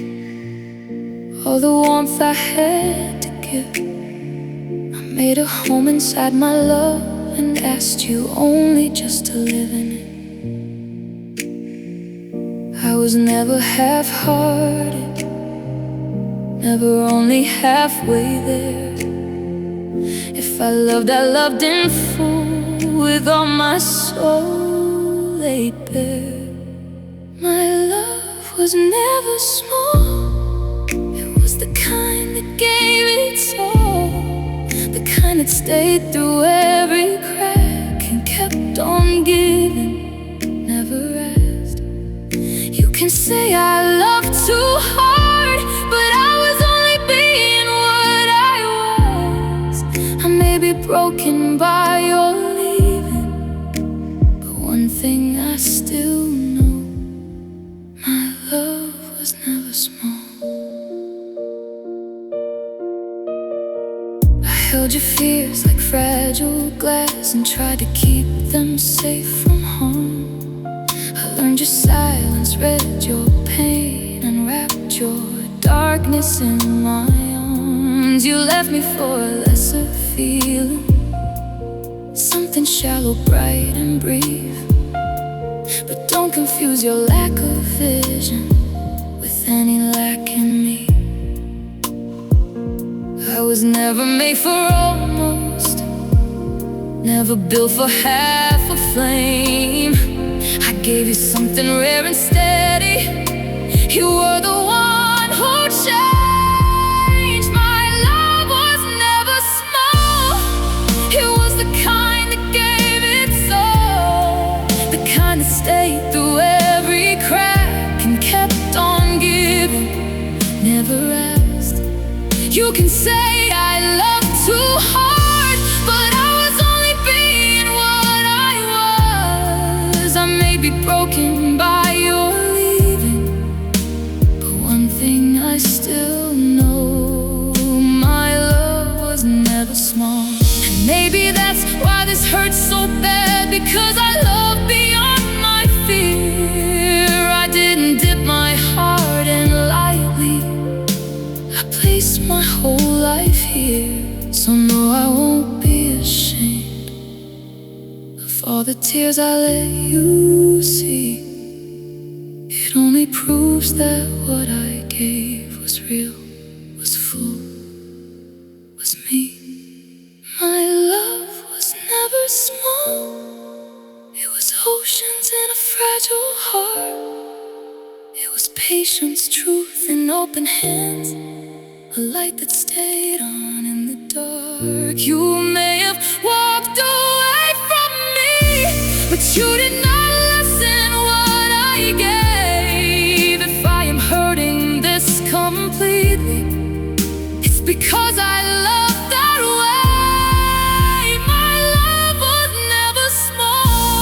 all the warmth I had to give. I made a home inside my love and asked you only just to live in it. I was never half-hearted, never only halfway there. If I loved in full with all my soul laid bare. My love was never small, it was the kind that gave its all, the kind that stayed through every crack and kept on giving, never asked. You can say I love too hard, but I was only being what I was. I may be broken by your leaving, but one thing I still know, my love was never small. I held your fears like fragile glass and tried to keep them safe from harm. I learned your silence, read your pain, and wrapped your darkness in my arms. You left me for a lesser feeling, something shallow, bright and brief. But don't confuse your lack of vision with any lack in me. I was never made for almost, never built for half a flame. I gave you something rare and steady, you were the one who changed. My love was never small, it was the kind that gave its all, the kind that stayed through every crack and kept on giving, never asked. You can say I love too hard, but I was only being what I was. I may be broken by your leaving, but one thing I still know, my love was never small. And maybe that's why this hurts so bad, because I love beyond my fear. I didn't dip my heart in lightly, I placed my whole life here. So no, I won't be ashamed of all the tears I let you see. It only proves that what I gave was real, was full, was me. My love was never small, it was oceans in a fragile heart. It was patience, truth, and open hands, a light that stayed on in the dark. You may have walked away from me, but you did not lessen what I gave. If I am hurting this completely, it's because I love that way. My love was never small,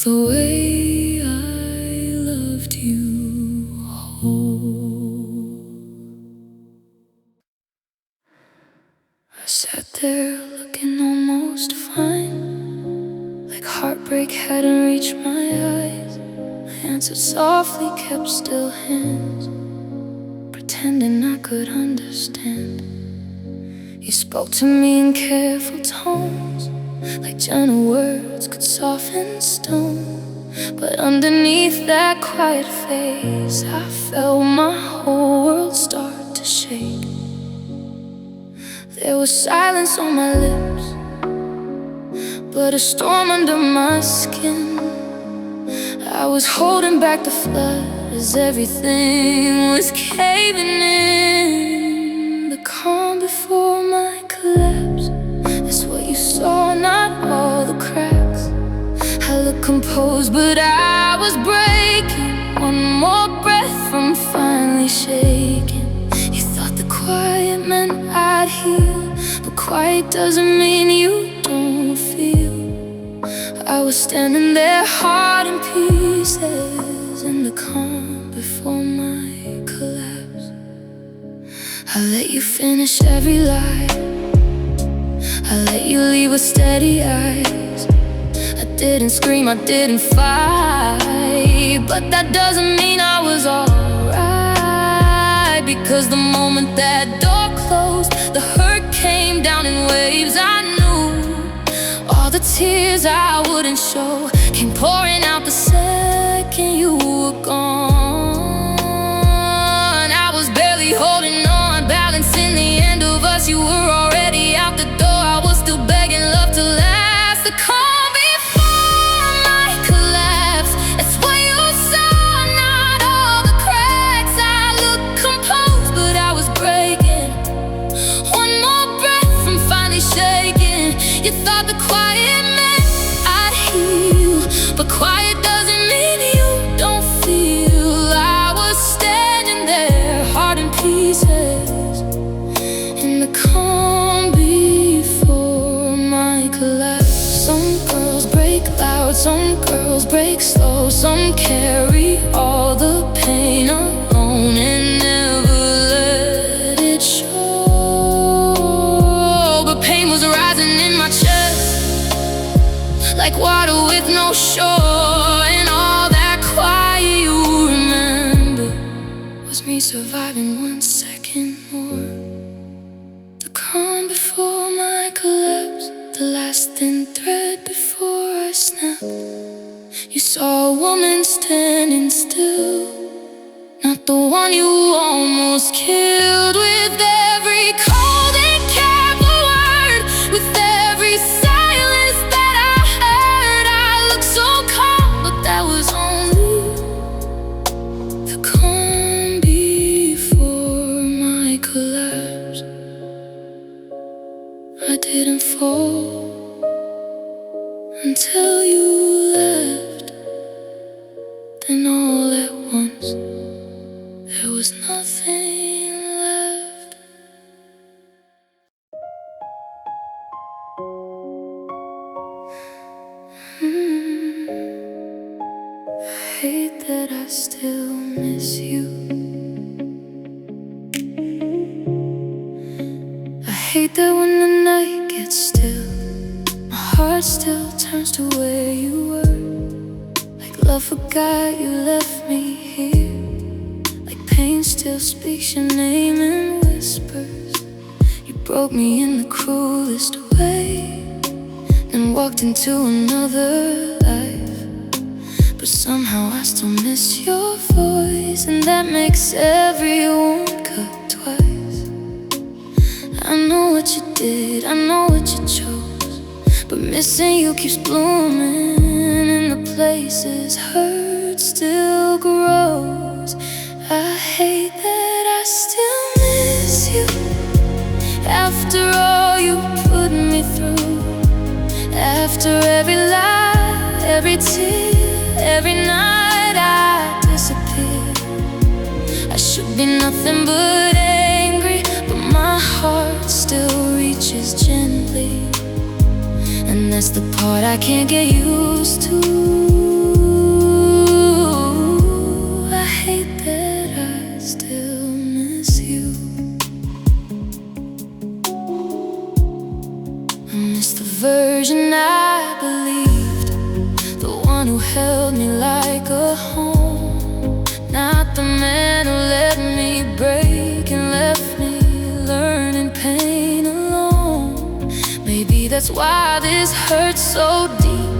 the way I loved you whole. I sat there looking almost fine, like heartbreak hadn't reached my eyes. I answered softly, kept still hands, pretending I could understand. You spoke to me in careful tones, like gentle words could soften stone. But underneath that quiet face, I felt my whole world start to shake. There was silence on my lips, but a storm under my skin. I was holding back the flood as everything was caving in. The calm before my collapse, that's what you saw, not all the cracks. I looked composed, but I was breaking. One more breath from finally shaking. You thought the quiet meant I'd heal, but quiet doesn't mean you don't feel. I was standing there, heart in pieces, in the calm before my collapse. I let you finish every lie, I let you leave with steady eyes. I didn't scream, I didn't fight, but that doesn't mean I was alright. Because the moment that door closed, the hurt came down in waves. I knew all the tears I wouldn't show came pouring out the second you were gone. I was barely holding on, balancing the end of us. You were already out the door. I was still begging love to last. The calm before my collapse, that's what you saw, not all the cracks. I looked composed, but I was breaking. One more breath from finally shaking. You thought the quiet meant I'd heal, but quiet doesn't mean you don't feel. I was standing there, heart in pieces, in the calm before my collapse. Some girls break loud, some girls break slow. Some carry all the pain alone and never let it show. But pain was rising in my chest, like water with no shore. And all that quiet you remember was me surviving 1 second more. The calm before my collapse, the last thin thread before I snapped. You saw a woman standing still, not the one you almost killed. With every cold and careful word, with every silence that I heard, I looked so calm, but that was only the calm before my collapse. I didn't fall until you left. Then all at once, there was nothing left. I hate that I still miss you. I hate that when the night gets still, my heart still turns to where you were. Like love forgot you left me here, like pain still speaks your name in whispers. You broke me in the cruelest way, then walked into another life. But somehow I still miss your voice, and that makes every wound cut twice. I know what you did, I know what you chose, but missing you keeps blooming in the places hurt still grows. I hate that I still miss you, after all you put me through. After every lie, every tear, every night I disappear. I should be nothing but angry, but my heart still reaches gently, and that's the part I can't get used to. who held me like a home, not the man who let me break and left me learning pain alone. Maybe that's why this hurts so deep,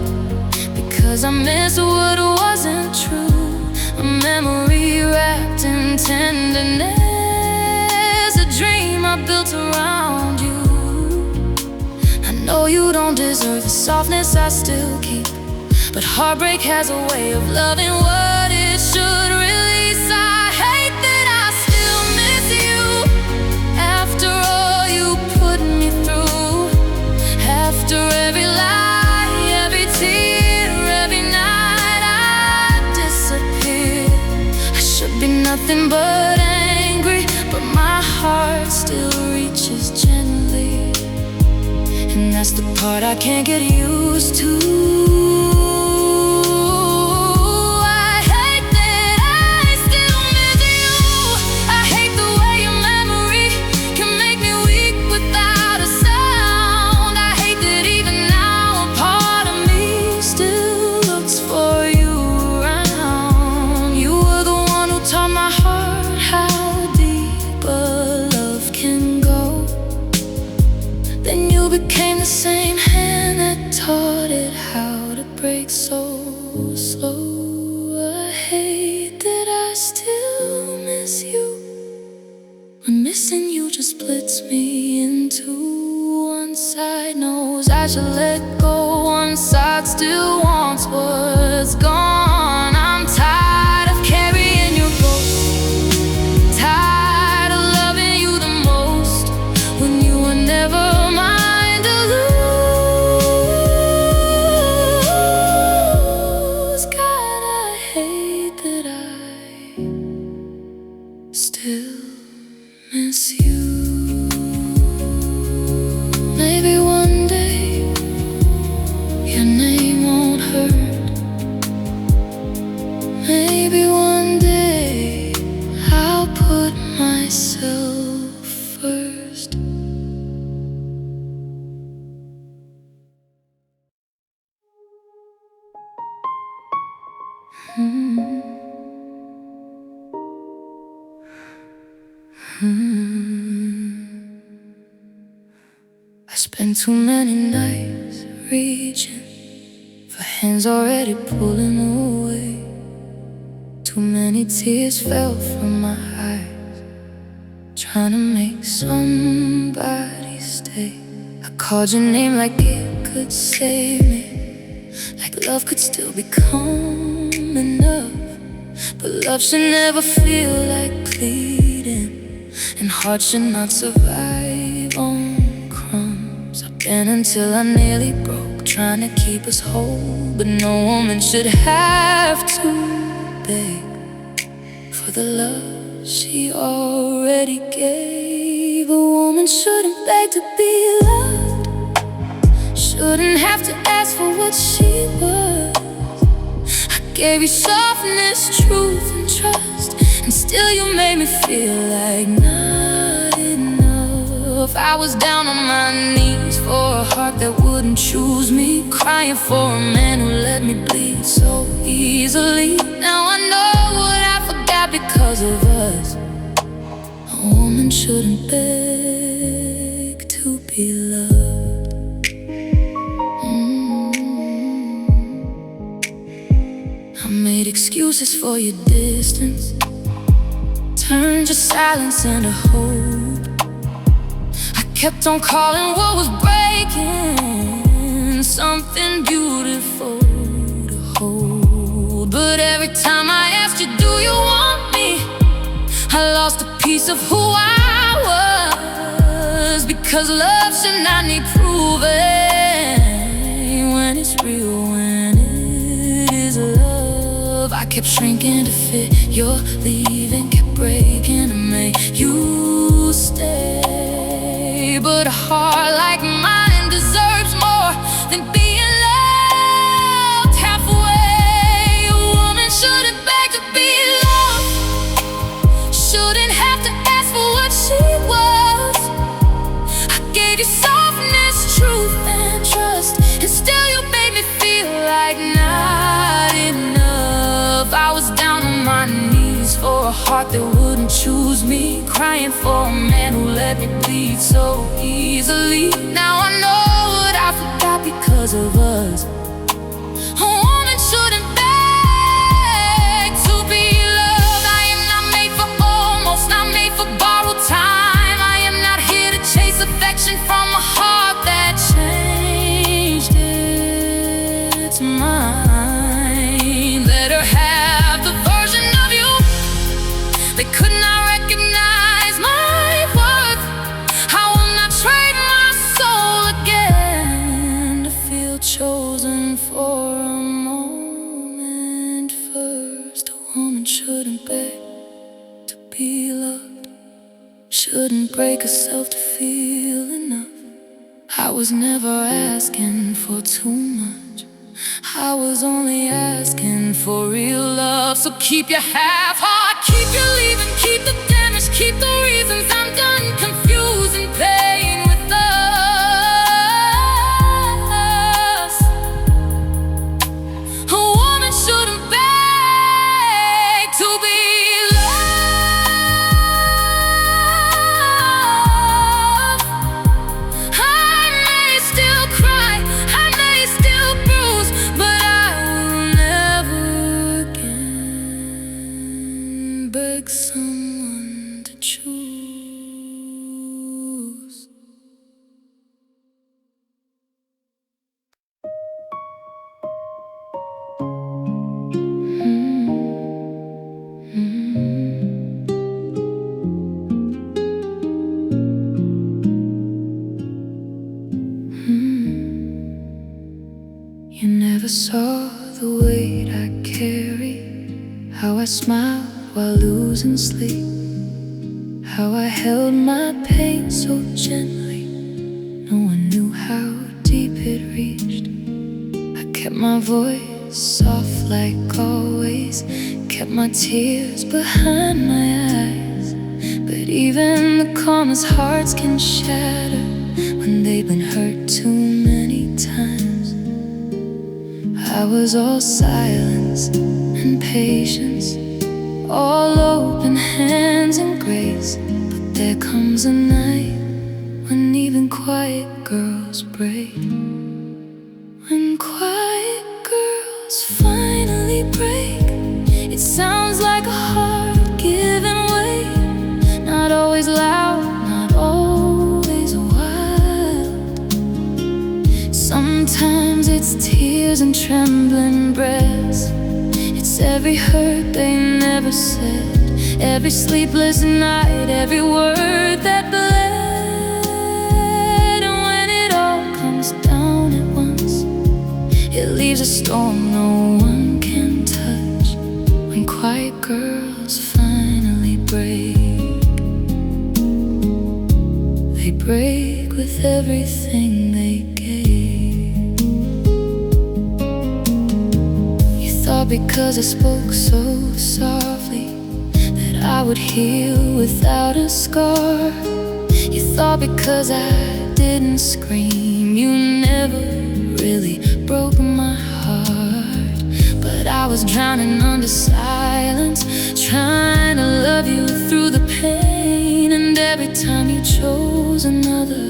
because I miss what wasn't true. A memory wrapped in tenderness, a dream I built around you. I know you don't deserve the softness I still keep, but heartbreak has a way of loving what it should release. I hate that I still miss you after all you put me through, after every lie, every tear, every night I disappeared. I should be nothing but angry, but my heart still reaches gently, and that's the part I can't get used to. Became the same hand that taught it how to break so slow. I hate that I still miss you, when missing you just splits me into one side knows I should let go, one side still wants what's gone. I'm tired of carrying your ghost, tired of loving you the most when you were never mine. Still miss you. Maybe one day your name won't hurt. Maybe one day I'll put myself first. I spent too many nights reaching for hands already pulling away. Too many tears fell from my eyes, trying to make somebody stay. I called your name like it could save me, like love could still become enough. But love should never feel like pleading, and hearts should not survive on crumbs. I've been until I nearly broke, trying to keep us whole, but no woman should have to beg for the love she already gave. A woman shouldn't beg to be loved, shouldn't have to ask for what she was. I gave you softness, truth, and trust, and still you made me feel like not enough. I was down on my knees for a heart that wouldn't choose me, crying for a man who let me bleed so easily. Now I know what I forgot because of us. A woman shouldn't beg to be loved. I made excuses for your distance, turned your silence into hope. I kept on calling what was breaking, something beautiful to hold. But every time I asked you, do you want me, I lost a piece of who I was. Because love should not need proving when it's real, when it is love. I kept shrinking to fit your leaving, kept breaking to make you stay. But a heart like mine deserves more than being loved halfway. A woman shouldn't beg to be loved, shouldn't have to ask for what she was. I gave you softness, truth, and trust, and still you made me feel like not a heart that wouldn't choose me, crying for a man who let me bleed so easily. Now I know what I forgot because of us. A woman shouldn't beg to be loved. I am not made for almost, not made for borrowed time. I am not here to chase affection from a heart that changed its mind. Let her have the version of you that could not recognize my worth. I will not trade my soul again to feel chosen for a moment. First, a woman shouldn't beg to be loved, shouldn't break herself to feel enough. I was never asking for too much, I was only asking for real love. So keep your half heart, keep your leaving, keep the damage, keep the reasons I'm done confusing pain with us. A woman shouldn't beg to be loved. I may still cry, I may still bruise, but I will never again beg someone to choose. You never saw the weight I carry, how I smiled while losing sleep, how I held my pain so gently. No one knew how deep it reached. I kept my voice soft like always, kept my tears behind my eyes. But even the calmest hearts can shatter when they've been hurt too many times. I was all silence and patience, all open hands and grace. But there comes a night when even quiet girls break. When quiet girls finally break, it sounds like a heart giving way. Not always loud, not always wild. Sometimes it's tears and trembling breaths. It's every hurt they never said, every sleepless night, every word that bled. And when it all comes down at once, it leaves a storm no one can touch. When quiet girls finally break, they break with everything they gave. You thought because I spoke so softly that I would heal without a scar. You thought because I didn't scream, you never really broke my heart. But I was drowning under silence, trying to love you through the pain. And every time you chose another,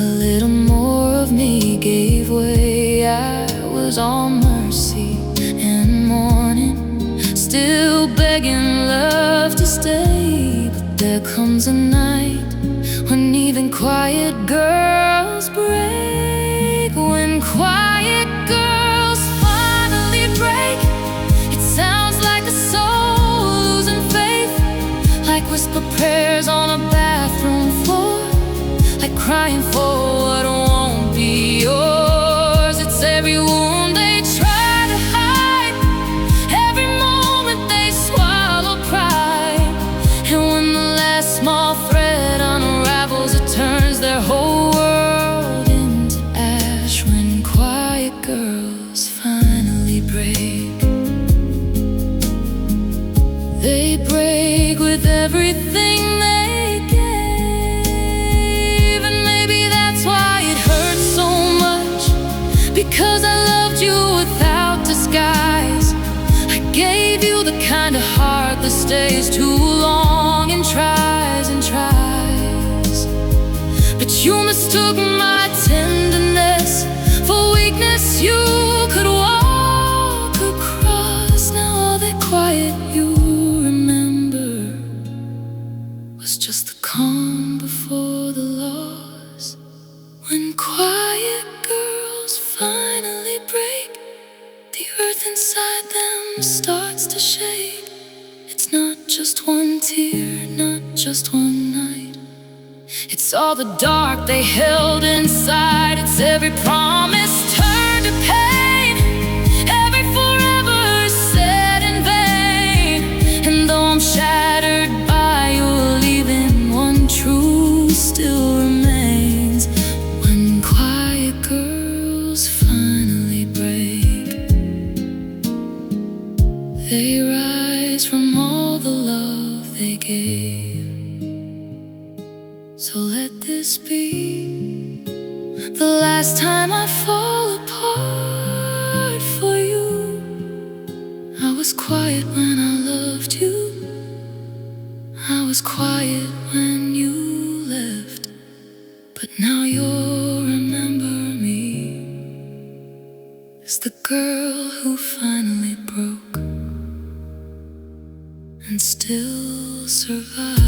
a little more of me gave way. I was all mercy and mourning, still begging love to stay. But there comes a night when even quiet girls break. When quiet girls finally break, it sounds like a soul losing faith, like whispered prayers on a bathroom floor, like crying for what won't be yours. It's every wound they try to hide, every moment they swallow pride. And when the last small thread unravels, it turns their whole world into ash. When quiet girls finally break, they break with everything they gave. And maybe that's why it hurts so much, because I loved you without disguise. I gave gave you the kind of heart that stays too long and tries and tries. But you mistook my tenderness for weakness you could walk across. Now all that quiet you remember was just the calm before the loss. When quiet girls finally break, the earth inside them starts to shake. It's not just one tear, not just one night. It's all the dark they held inside. It's every promise turned to pain, every forever said in vain. And though I'm shattered by your leaving, one truth still remains. When quiet girls finally break, they rise from all the love they gave. So let this be the last time I fall apart for you. I was quiet when I loved you. I was quiet when you left. But now you'll remember me as the girl who finally broke and still survived.